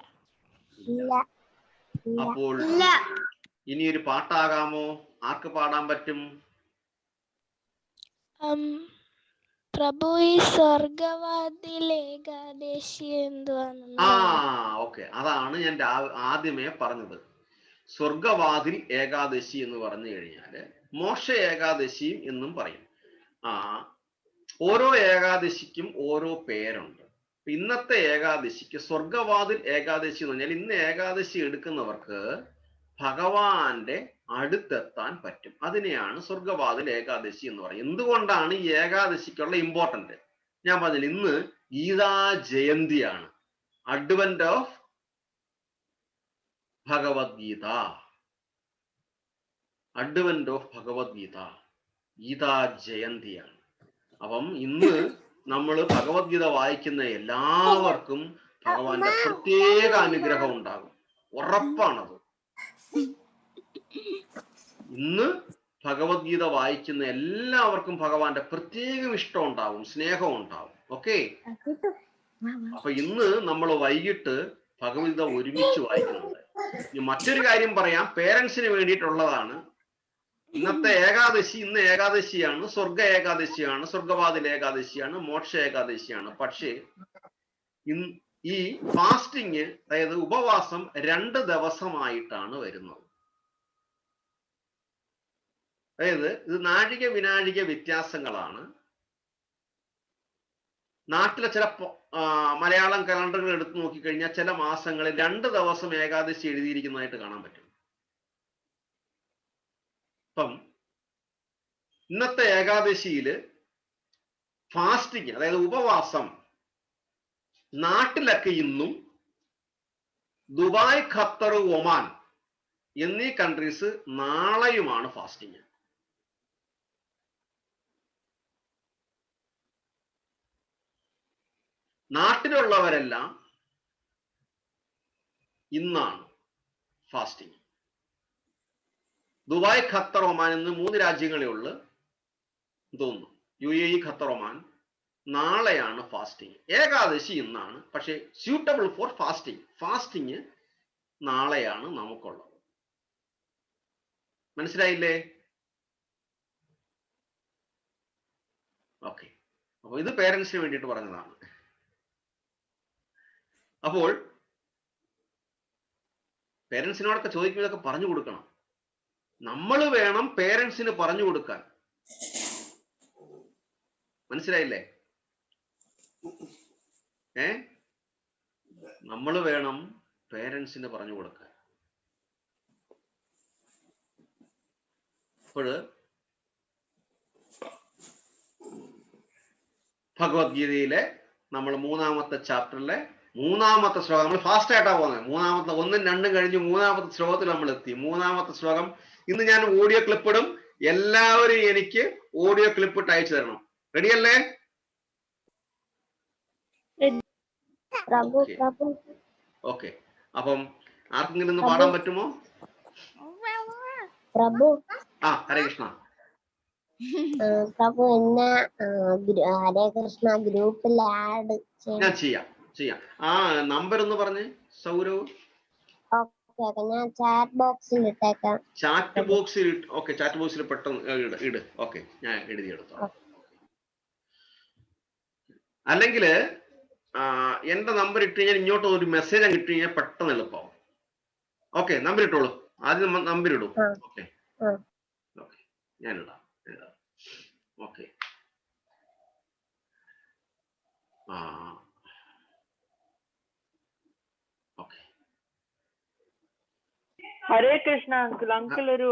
അപ്പോൾ ഇനി ഒരു പാട്ടാകാമോ? ആർക്ക് പാടാൻ പറ്റും? പ്രഭു ഈ സ്വർഗവാതിലെ ഏകാദശി എന്തുവാണ്? ഓക്കെ, അതാണ് ഞാൻ ആദ്യമേ പറഞ്ഞത്. സ്വർഗവാതിൽ ഏകാദശി എന്ന് പറഞ്ഞു കഴിഞ്ഞാല് മോക്ഷ ഏകാദശിയും എന്നും പറയും. ഓരോ ഏകാദശിക്കും ഓരോ പേരുണ്ട്. ഇന്നത്തെ ഏകാദശിക്ക് സ്വർഗവാതിൽ ഏകാദശി എന്ന് പറഞ്ഞാൽ ഇന്ന് ഏകാദശി എടുക്കുന്നവർക്ക് ഭഗവാന്റെ അടുത്തെത്താൻ പറ്റും. അതിനെയാണ് സ്വർഗവാതിൽ ഏകാദശി എന്ന് പറയുന്നത്. എന്തുകൊണ്ടാണ് ഈ ഏകാദശിക്കുള്ള ഇമ്പോർട്ടന്റ്? ഞാൻ പറഞ്ഞില്ല, ഇന്ന് ഗീതാ ജയന്തിയാണ്. Advent of Bhagavad Gita, advent of Bhagavad Gita, Gita ജയന്തിയാണ്. അപ്പം ഇന്ന് നമ്മൾ ഭഗവത്ഗീത വായിക്കുന്ന എല്ലാവർക്കും ഭഗവാന്റെ പ്രത്യേക അനുഗ്രഹം ഉണ്ടാകും, ഉറപ്പാണത്. ഇന്ന് ഭഗവത്ഗീത വായിക്കുന്ന എല്ലാവർക്കും ഭഗവാന്റെ പ്രത്യേകം ഇഷ്ടം ഉണ്ടാവും, സ്നേഹം ഉണ്ടാവും. ഓക്കെ, അപ്പൊ ഇന്ന് നമ്മൾ വൈകിട്ട് ഭഗവത്ഗീത ഒരുമിച്ച് വായിക്കുന്നുണ്ട്. മറ്റൊരു കാര്യം പറയാം, പേരൻസിന് വേണ്ടിയിട്ടുള്ളതാണ്. ഇന്നത്തെ ഏകാദശി, ഇന്ന് ഏകാദശിയാണ്, സ്വർഗ ഏകാദശിയാണ്, സ്വർഗവാതിൽ ഏകാദശിയാണ്, മോക്ഷ ഏകാദശിയാണ്. പക്ഷേ ഈ ഫാസ്റ്റിങ്, അതായത് ഉപവാസം 2 ദിവസമായിട്ടാണ് വരുന്നത്. അതായത് ഇത് നാഴിക വിനാഴിക വ്യത്യാസങ്ങളാണ്. നാട്ടിലെ ചില മലയാളം കലണ്ടറുകൾ എടുത്തു നോക്കിക്കഴിഞ്ഞാൽ ചില മാസങ്ങളിൽ 2 ദിവസം ഏകാദശി എഴുതിയിരിക്കുന്നതായിട്ട് കാണാൻ പറ്റും. അപ്പം ഇന്നത്തെ ഏകാദശിയില് ഫാസ്റ്റിങ്, അതായത് ഉപവാസം നാട്ടിലൊക്കെ ഇന്നും ദുബായ്, ഖത്തർ, ഒമാൻ എന്നീ കൺട്രീസ് നാളെയുമാണ് ഫാസ്റ്റിങ്. നാട്ടിലുള്ളവരെല്ലാം ഇന്നാണ് ഫാസ്റ്റിങ്. ദുബായ്, ഖത്തർ, ഒമാൻ എന്ന് 3 രാജ്യങ്ങളേ ഉള്ളു തോന്നുന്നു. UAE, Qatar, Oman. നാളെയാണ് ഫാസ്റ്റിംഗ്. ഏകാദശി ഇന്നാണ്, പക്ഷെ സ്യൂട്ടബിൾ ഫോർ ഫാസ്റ്റിംഗ്. ഫാസ്റ്റിംഗ് നാളെയാണ് നമുക്കുള്ളത്. മനസ്സിലായില്ലേ? ഓക്കെ. അപ്പൊ ഇത് പേരൻസിന് വേണ്ടിയിട്ട് പറഞ്ഞതാണ്. അപ്പോൾ പേരൻസിനോടൊക്കെ ചോദിക്കുമ്പോൾ ഇതൊക്കെ പറഞ്ഞു കൊടുക്കണം. നമ്മൾ വേണം പേരൻസിന് പറഞ്ഞു കൊടുക്കാൻ. മനസ്സിലായില്ലേ? നമ്മൾ വേണം പേരൻസിന് പറഞ്ഞു കൊടുക്കാൻ. അപ്പോൾ ഭഗവത്ഗീതയിലെ നമ്മൾ 3-ാമത്തെ ചാപ്റ്ററിലെ 3-ാമത്തെ ശ്ലോകം, നമ്മൾ ഫാസ്റ്റ് ആയിട്ടാ പോകുന്നത്. 3-ാമത്തെ 1ഉം 2ഉം കഴിഞ്ഞ് 3-ാമത്തെ ശ്ലോകത്തിൽ നമ്മൾ എത്തി. 3-ാമത്തെ ശ്ലോകം ഇന്ന് ഞാൻ ഓഡിയോ ക്ലിപ്പ് ഇടും. എല്ലാവരും എനിക്ക് ഓഡിയോ ക്ലിപ്പ് ഇട്ട് അയച്ചു തരണം. റെഡിയല്ലേ? ഓക്കെ. അപ്പം ആർക്കെങ്കിലും ഒന്ന് പാടാൻ പറ്റുമോ? പ്രഭു ഹരേ കൃഷ്ണ. പ്രഭു എന്നെ ഹരേ കൃഷ്ണ ഗ്രൂപ്പിൽ ആഡ് ഞാൻ ചെയ്യാം. ആ നമ്പർ ഒന്ന് പറഞ്ഞേ സൗരവ്. ഞാൻ ചാറ്റ് ബോക്സിൽ ഇട്ടേക്കാം. ചാറ്റ് ബോക്സിൽ ഓക്കെ. ചാറ്റ് ബോക്സിൽ പെട്ടെന്ന് ഇട്. ഓക്കെ, ഞാൻ എഴുതിയെടുത്തോളാം. അല്ലെങ്കിൽ എന്റെ നമ്പർ ഇട്ട് കഴിഞ്ഞാൽ ഇങ്ങോട്ട് ഒരു മെസ്സേജ് അങ്ങ് ഇട്ട് കഴിഞ്ഞാൽ പെട്ടെന്ന് എളുപ്പമാവും. ഓക്കെ, നമ്പർ ഇട്ടോളൂ. ആദ്യം നമ്പർ ഇടും. ഓക്കെ, ഞാനിടാം. ഓക്കെ. ഓക്കെ. ഹരേ കൃഷ്ണ അങ്കിൾ. അങ്കിൾ ഒരു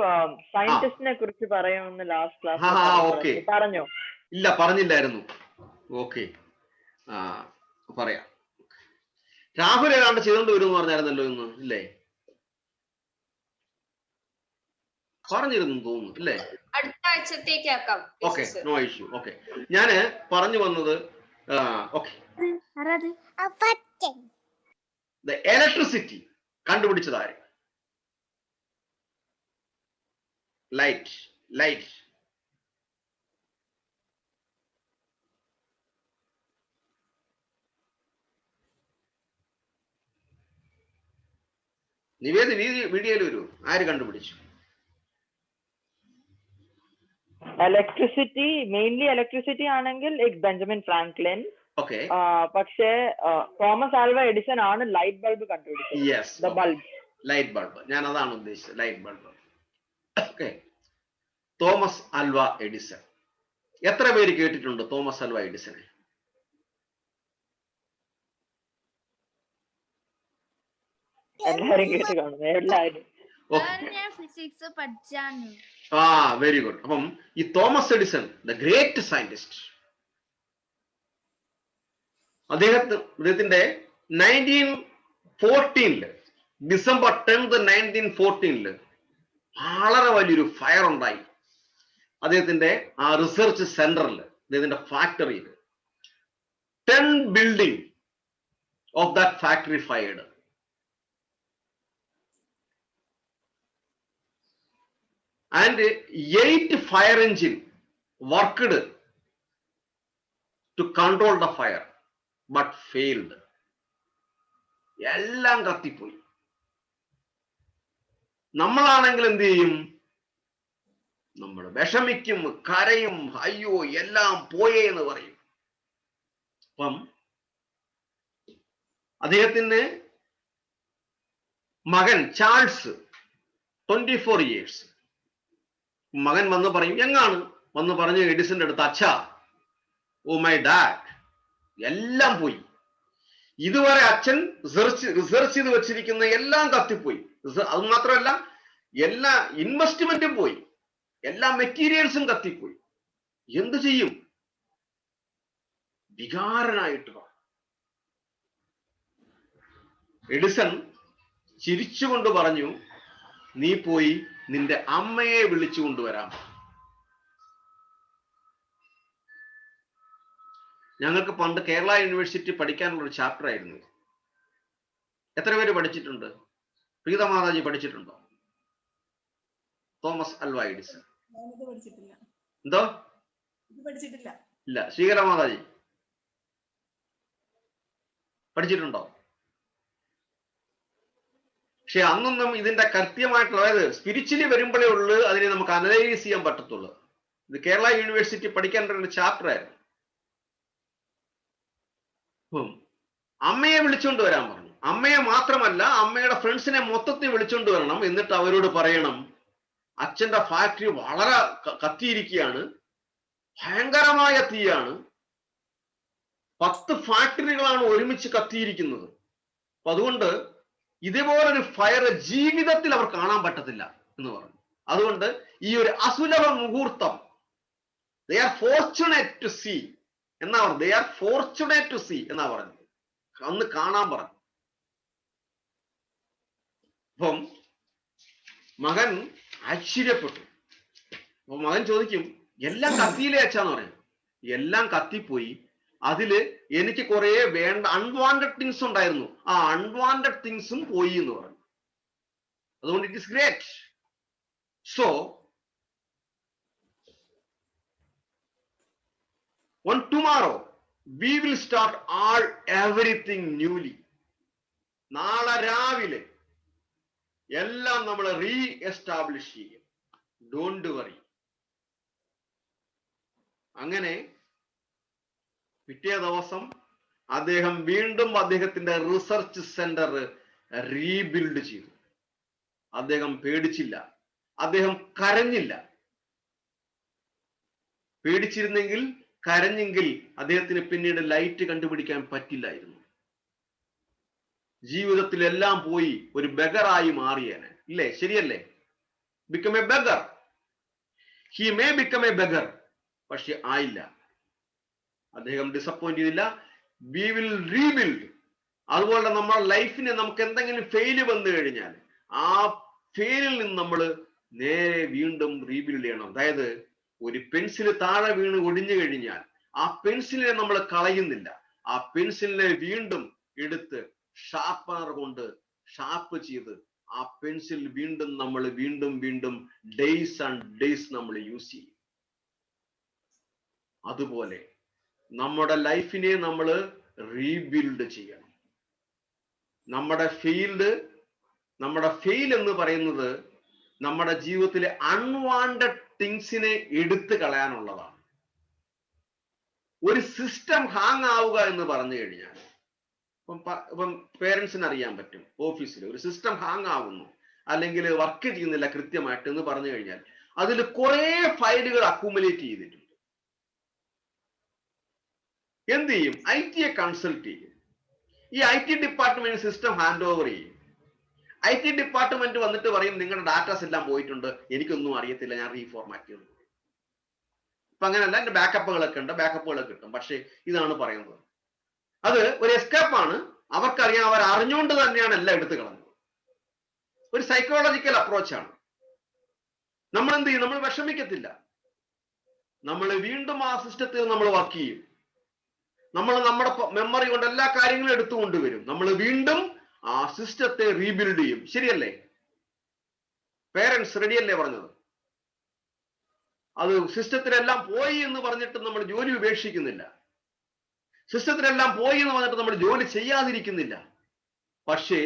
സയന്റിസ്റ്റിനെ കുറിച്ച് പറയുമെന്ന് ലാസ്റ്റ് ക്ലാസ് പറഞ്ഞോ? ഇല്ല, പറഞ്ഞില്ലായിരുന്നു. ഓക്കെ, പറയാം. രാഹുൽ ഏതാണ്ട് ചെയ്തോണ്ട് വരും പറഞ്ഞായിരുന്നല്ലോ ഇന്ന്, ഇല്ലേ? പറഞ്ഞിരുന്നു തോന്നുന്നു, ഇല്ലേ? അടുത്ത ആഴ്ചത്തേക്കാക്കാം. Okay, no issue. ഓക്കെ, ഞാന് പറഞ്ഞു വന്നത് ഇലക്ട്രിസിറ്റി കണ്ടുപിടിച്ചതാര്? ലൈറ്റ്. നിവേദ് വീഡിയോയിൽ വരൂ. ആര് കണ്ടുപിടിച്ചു? ഇലക്ട്രിസിറ്റി, മെയിൻലി ഇലക്ട്രിസിറ്റി ആണെങ്കിൽ ബെഞ്ചമിൻ ഫ്രാങ്ക്ലിൻ. ഓക്കെ. പക്ഷേ തോമസ് ആൽവ എഡിസൺ ആണ് ലൈറ്റ് ബൾബ് കണ്ടുപിടിച്ചത്. Yes, light bulb. ഞാൻ അതാണ് ഉദ്ദേശിച്ചത്, light bulb. Okay, Thomas Alva Edison. എത്ര പേര് കേട്ടിട്ടുണ്ട് തോമസ് ആൽവ എഡിസനെ? എല്ലാരും കേട്ട് കാണും. എല്ലാരും വെരി ഗുഡ്. അപ്പം ഈ Thomas Edison, the great scientist, അദ്ദേഹത്തിന്റെ 1914 ഡിസംബർ 10 1914 വളരെ വലിയൊരു ഫയർ ഉണ്ടായി അദ്ദേഹത്തിന്റെ ആ റിസർച്ച് സെന്ററിൽ, അദ്ദേഹത്തിന്റെ ഫാക്ടറിയിൽ. 10 building of that factory fired. And 8 fire engine worked to control the fire but failed. എല്ലാം കത്തിപ്പോയി. നമ്മളാണെങ്കിൽ എന്ത് ചെയ്യും? നമ്മൾ വിഷമിക്കും, കരയും, അയ്യോ എല്ലാം പോയേ എന്ന് പറയും. അപ്പം അദ്ദേഹത്തിന് മകൻ ചാൾസ് 24 years, മകൻ വന്ന് പറയും, എങ്ങാണ് വന്ന് പറഞ്ഞു എഡിസന്റെ അടുത്ത്, അച്ഛാ, ഓ മൈ ഡാഡ്, എല്ലാം പോയി. ഇതുവരെ അച്ഛൻ റിസർച്ച് ചെയ്ത് വെച്ചിരിക്കുന്ന എല്ലാം കത്തിപ്പോയി. അത് മാത്രമല്ല, എല്ലാ ഇൻവെസ്റ്റ്മെന്റും പോയി, എല്ലാ മെറ്റീരിയൽസും കത്തിപ്പോയി. എന്ത് ചെയ്യും? വികാരനായിട്ട് എഡിസൺ ചിരിച്ചുകൊണ്ട് പറഞ്ഞു, നീ പോയി നിന്റെ അമ്മയെ വിളിച്ചു കൊണ്ടുവരാം. ഞങ്ങൾക്ക് പണ്ട് കേരള യൂണിവേഴ്സിറ്റി പഠിക്കാനുള്ള ഒരു ചാപ്റ്റർ ആയിരുന്നു. എത്ര പേര് പഠിച്ചിട്ടുണ്ട്? പ്രീത മാതാജി പഠിച്ചിട്ടുണ്ടോ? Thomas Alva Edison. എന്തോ? ഇല്ല. ശ്രീകല മാതാജി പഠിച്ചിട്ടുണ്ടോ? പക്ഷെ അന്നൊന്നും ഇതിന്റെ കൃത്യമായിട്ടുള്ള, അതായത് സ്പിരിച്വലി വരുമ്പോഴേ ഉള്ളൂ അതിനെ നമുക്ക് അനലൈസ് ചെയ്യാൻ പറ്റത്തുള്ളൂ. ഇത് കേരള യൂണിവേഴ്സിറ്റി പഠിക്കാൻ ഒരു ചാപ്റ്റർ ആയിരുന്നു. അമ്മയെ വിളിച്ചുകൊണ്ട് വരാൻ പറഞ്ഞു. അമ്മയെ മാത്രമല്ല, അമ്മയുടെ ഫ്രണ്ട്സിനെ മൊത്തത്തിൽ വിളിച്ചുകൊണ്ട് വരണം. എന്നിട്ട് അവരോട് പറയണം, അച്ഛന്റെ ഫാക്ടറി വളരെ കത്തിയിരിക്കുകയാണ്, ഭയങ്കരമായ തീയാണ്, 10 ഫാക്ടറികളാണ് ഒരുമിച്ച് കത്തിയിരിക്കുന്നത്. അപ്പൊ അതുകൊണ്ട് ഇതേപോലൊരു ഫയർ ജീവിതത്തിൽ അവർ കാണാൻ പറ്റത്തില്ല എന്ന് പറഞ്ഞു. അതുകൊണ്ട് ഈ ഒരു അസുലഭ മുഹൂർത്തം they are fortunate to see എന്നാ പറഞ്ഞു. they are fortunate to see എന്നാ പറഞ്ഞത്. അന്ന് കാണാൻ പറഞ്ഞു. അപ്പം മകൻ ആശ്ചര്യപ്പെട്ടു. അപ്പൊ മകൻ ചോദിക്കും, എല്ലാം കത്തിയില്ലേ അച്ഛാന്ന് പറയും. എല്ലാം കത്തിപ്പോയി, അതില് എനിക്ക് കുറെ വേണ്ട അൺവാണ്ടഡ് തിങ്സ് ഉണ്ടായിരുന്നു, ആ അൺവാണ്ടഡ് തിങ്സും പോയി എന്ന് പറഞ്ഞു. അതുകൊണ്ട് it is great. So on tomorrow we will start everything newly. നാളെ രാവിലെ എല്ലാം നമ്മൾ റീ എസ്റ്റാബ്ലിഷ് ചെയ്യും. Don't worry. അങ്ങനെ പിറ്റേ ദിവസം അദ്ദേഹം വീണ്ടും അദ്ദേഹത്തിന്റെ റിസർച്ച് സെന്റർ റീബിൽഡ് ചെയ്തു. അദ്ദേഹം പേടിച്ചില്ല, അദ്ദേഹം കരഞ്ഞില്ല. പേടിച്ചിരുന്നെങ്കിൽ, കരഞ്ഞെങ്കിൽ അദ്ദേഹത്തിന് പിന്നീട് ലൈറ്റ് കണ്ടുപിടിക്കാൻ പറ്റില്ലായിരുന്നു. ജീവിതത്തിൽ എല്ലാം പോയി ഒരു ബെഗറായി മാറിയേനെ, ഇല്ലേ? ശരിയല്ലേ? Become A beggar. He may become A beggar. പക്ഷെ ആയില്ല. അദ്ദേഹം ഡിസപ്പോയിന്റ് ചെയ്തില്ല. We will rebuild. അതുപോലെ നമ്മുടെ ലൈഫിന് നമുക്ക് എന്തെങ്കിലും ഫെയില് വന്നു കഴിഞ്ഞാൽ ആ ഫെയിലിൽ നിന്ന് നമ്മൾ നേരെ വീണ്ടും റീബിൽഡ് ചെയ്യണം. അതായത് ഒരു പെൻസിൽ താഴെ വീണ് ഒടിഞ്ഞു കഴിഞ്ഞാൽ ആ പെൻസിലിനെ നമ്മൾ കളയുന്നില്ല. ആ പെൻസിലിനെ വീണ്ടും എടുത്ത് ഷാർപ്പനർ കൊണ്ട് ഷാർപ്പ് ചെയ്ത് ആ പെൻസിൽ വീണ്ടും നമ്മൾ വീണ്ടും ഡേയ്സ് ആൻഡ് ഡേയ്സ് നമ്മൾ യൂസ് ചെയ്യും. അതുപോലെ നമ്മുടെ ലൈഫിനെ നമ്മൾ റീബിൽഡ് ചെയ്യണം. നമ്മുടെ ഫെയിൽ എന്ന് പറയുന്നത് നമ്മുടെ ജീവിതത്തിലെ അൺവാണ്ടഡ് തിങ്സിനെ എടുത്തു കളയാനുള്ളതാണ്. ഒരു സിസ്റ്റം ഹാങ് ആവുക എന്ന് പറഞ്ഞു കഴിഞ്ഞാൽ, ഇപ്പം പേരൻസിന് അറിയാൻ പറ്റും, ഓഫീസിൽ ഒരു സിസ്റ്റം ഹാങ് ആവുന്നു അല്ലെങ്കിൽ വർക്ക് ചെയ്യുന്നില്ല കൃത്യമായിട്ട് എന്ന് പറഞ്ഞു കഴിഞ്ഞാൽ അതിൽ കുറെ ഫയലുകൾ അക്യുമുലേറ്റ് ചെയ്തിട്ടുണ്ട്. എന്ത് ചെയ്യും? IT കൺസൾട്ട് ചെയ്യും. ഈ IT department system hand over ചെയ്യും. IT ഡിപ്പാർട്ട്മെന്റ് വന്നിട്ട് പറയും, നിങ്ങളുടെ ഡാറ്റാസ് എല്ലാം പോയിട്ടുണ്ട്, എനിക്കൊന്നും അറിയത്തില്ല, ഞാൻ റീഫോർമാറ്റ് ചെയ്യുന്നു. ഇപ്പൊ അങ്ങനെയല്ല, എന്റെ ബാക്കപ്പുകളൊക്കെ ഉണ്ട്, ബാക്കപ്പുകളൊക്കെ കിട്ടും. പക്ഷെ ഇതാണ് പറയുന്നത്, അത് ഒരു എസ്കേപ്പാണ്. അവർക്കറിയാം, അവർ അറിഞ്ഞുകൊണ്ട് തന്നെയാണ് എല്ലാം എടുത്തു കളഞ്ഞത്. ഒരു സൈക്കോളജിക്കൽ അപ്രോച്ചാണ്. നമ്മൾ എന്ത് ചെയ്യും? നമ്മൾ വിഷമിക്കത്തില്ല. നമ്മൾ വീണ്ടും ആ സിസ്റ്റത്തിൽ നമ്മൾ വർക്ക് ചെയ്യും. നമ്മൾ നമ്മുടെ മെമ്മറി കൊണ്ട് എല്ലാ കാര്യങ്ങളും എടുത്തു കൊണ്ടുവരും. നമ്മൾ വീണ്ടും ആ സിസ്റ്റത്തെ റീബിൽഡ് ചെയ്യും. ശരിയല്ലേ? പേരൻസ് റെഡിയല്ലേ പറഞ്ഞത്? അത് സിസ്റ്റത്തിലെല്ലാം പോയി എന്ന് പറഞ്ഞിട്ട് നമ്മൾ ജോലി ഉപേക്ഷിക്കുന്നില്ല. സിസ്റ്റത്തിലെല്ലാം പോയി എന്ന് പറഞ്ഞിട്ട് നമ്മൾ ജോലി ചെയ്യാതിരിക്കുന്നില്ല. പക്ഷേ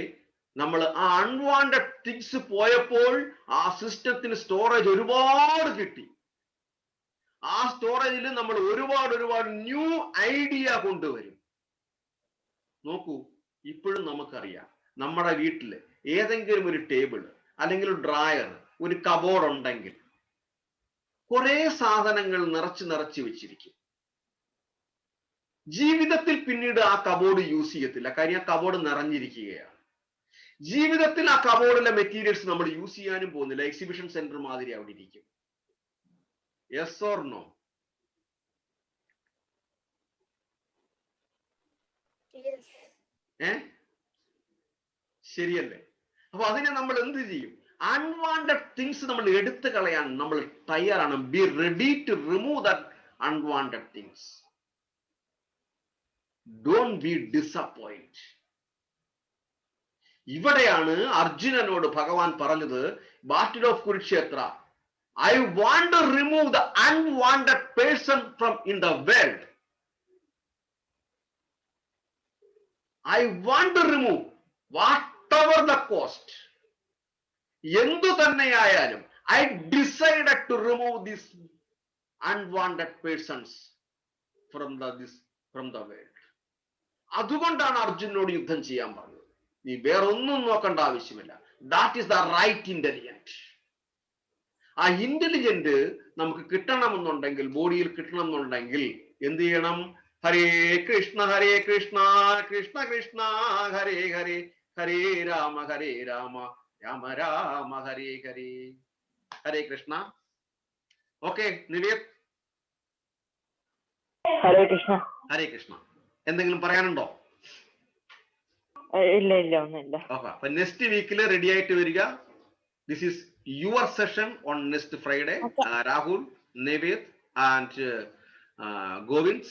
നമ്മൾ ആ അൺവാണ്ടഡ് തിങ്സ് പോയപ്പോൾ ആ സിസ്റ്റത്തിന് സ്റ്റോറേജ് ഒരുപാട് കിട്ടി. ആ സ്റ്റോറേജിൽ നമ്മൾ ഒരുപാട് ന്യൂ ഐഡിയ കൊണ്ടുവരും. നോക്കൂ, ഇപ്പോഴും നമുക്കറിയാം, നമ്മുടെ വീട്ടില് ഏതെങ്കിലും ഒരു ടേബിൾ അല്ലെങ്കിൽ ഒരു ഡ്രായർ, ഒരു കബോർഡ് ഉണ്ടെങ്കിൽ കുറെ സാധനങ്ങൾ നിറച്ച് വെച്ചിരിക്കും. ജീവിതത്തിൽ പിന്നീട് ആ കബോർഡ് യൂസ് ചെയ്യത്തില്ല, കാര്യം ആ കബോർഡ് നിറഞ്ഞിരിക്കുകയാണ്. ജീവിതത്തിൽ ആ കബോർഡിലെ മെറ്റീരിയൽസ് നമ്മൾ യൂസ് ചെയ്യാനും പോകുന്നില്ല. എക്സിബിഷൻ സെന്റർ മാതിരി അവിടെ ഇരിക്കും. Yes or no? ശരിയല്ലേ? അപ്പൊ അതിനെ നമ്മൾ എന്ത് ചെയ്യും? അൺവാണ്ടഡ് തിങ്സ് നമ്മൾ എടുത്തു കളയാൻ നമ്മൾ തയ്യാറാണ്. Be ready to remove that unwanted things. Don't be disappoint. ഇവിടെയാണ് അർജുനനോട് ഭഗവാൻ പറഞ്ഞത്, battle of Kurukshetra, I want to remove the unwanted person from in the world. I want to remove whatever the cost. എന്തു തന്നെയായാലും I decided to remove these unwanted persons from the world. അതുകൊണ്ടാണ് അർജുനോട് യുദ്ധം ചെയ്യാൻ പറഞ്ഞത്. നീ വേറൊന്നും നോക്കേണ്ട ആവശ്യമില്ല. That is the right intelligent. ആ ഇന്റലിജന്റ് നമുക്ക് കിട്ടണമെന്നുണ്ടെങ്കിൽ, ബോഡിയിൽ കിട്ടണമെന്നുണ്ടെങ്കിൽ എന്ത് ചെയ്യണം? ഹരേ കൃഷ്ണ കൃഷ്ണ കൃഷ്ണ ഹരേ ഹരേ, ഹരേ രാമ രാമ രാമ ഹരേ ഹരേ. ഹരേ കൃഷ്ണ. ഓക്കെ നിവേദ്? ഹരേ കൃഷ്ണ. ഹരേ കൃഷ്ണ. എന്തെങ്കിലും പറയാനുണ്ടോ? ഇല്ല ഒന്നുമില്ല. ഓക്കെ, അപ്പൊ നെക്സ്റ്റ് വീക്കിൽ റെഡി ആയിട്ട് വരിക. This is your session on next Friday. Rahul, Nived and Govind,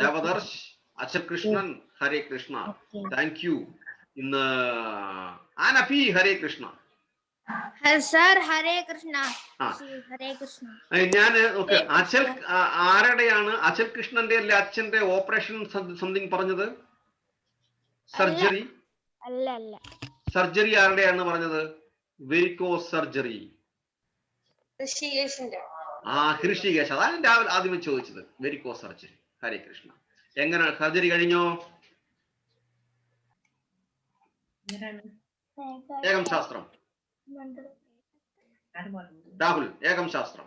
Devadarsh, Achhakrishnan, Hare Krishna. Thank you. ഇന്ന് ആനഫി, ഹരേ കൃഷ്ണ. സർ ഹരേ കൃഷ്ണ. ഹരേ കൃഷ്ണ. ഞാൻ ഓക്കെ. അച്ഛൻ ആരുടെയാണ്? അച്ഛൻ കൃഷ്ണന്റെ അല്ലെ അച്ഛന്റെ ഓപ്പറേഷൻ സംതിങ് പറഞ്ഞത്? സർജറി അല്ല. സർജറി ആരുടെയാണ് പറഞ്ഞത്? Varicose surgery. ഋഷികേശിന്റെ. ഹൃഷികേശ്. അതാണ് രാവിലെ ആദ്യമേ ചോദിച്ചത്. Varicose surgery. ഹരേ കൃഷ്ണ. എങ്ങനെ സർജറി കഴിഞ്ഞോ? ഏകം ശാസ്ത്രം. രാഹുൽ, ഏകം ശാസ്ത്രം.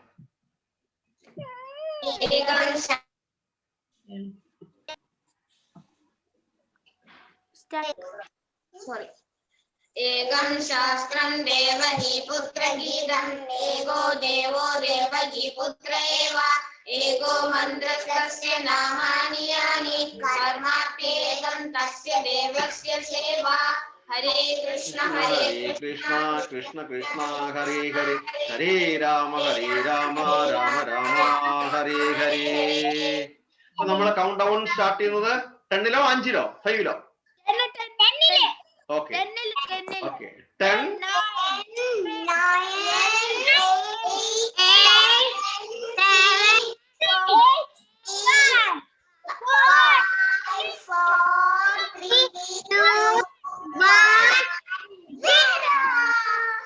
ഏകം ശാസ്ത്രം ദേവഹി പുത്രഗീതം ഏകോ ദേവോ ദേവഹി പുത്ര ഏവ ഏകോ മന്ത്രസ്യ നാമാനി യാനി കർമാപ്യേകം തസ്യ ദേവസ്യ സേവ. ഹരേ കൃഷ്ണ കൃഷ്ണ കൃഷ്ണ കൃഷ്ണ ഹരേ ഹരേ, ഹരേ രാമ രാമ രാമ ഹരേ ഹരേ. അപ്പൊ നമ്മളെ കൗണ്ട് ഡൗൺ സ്റ്റാർട്ട് ചെയ്യുന്നത് 10-ലോ 5-ലോ 5-ലോ? Okay okay. 10,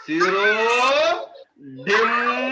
0, dim.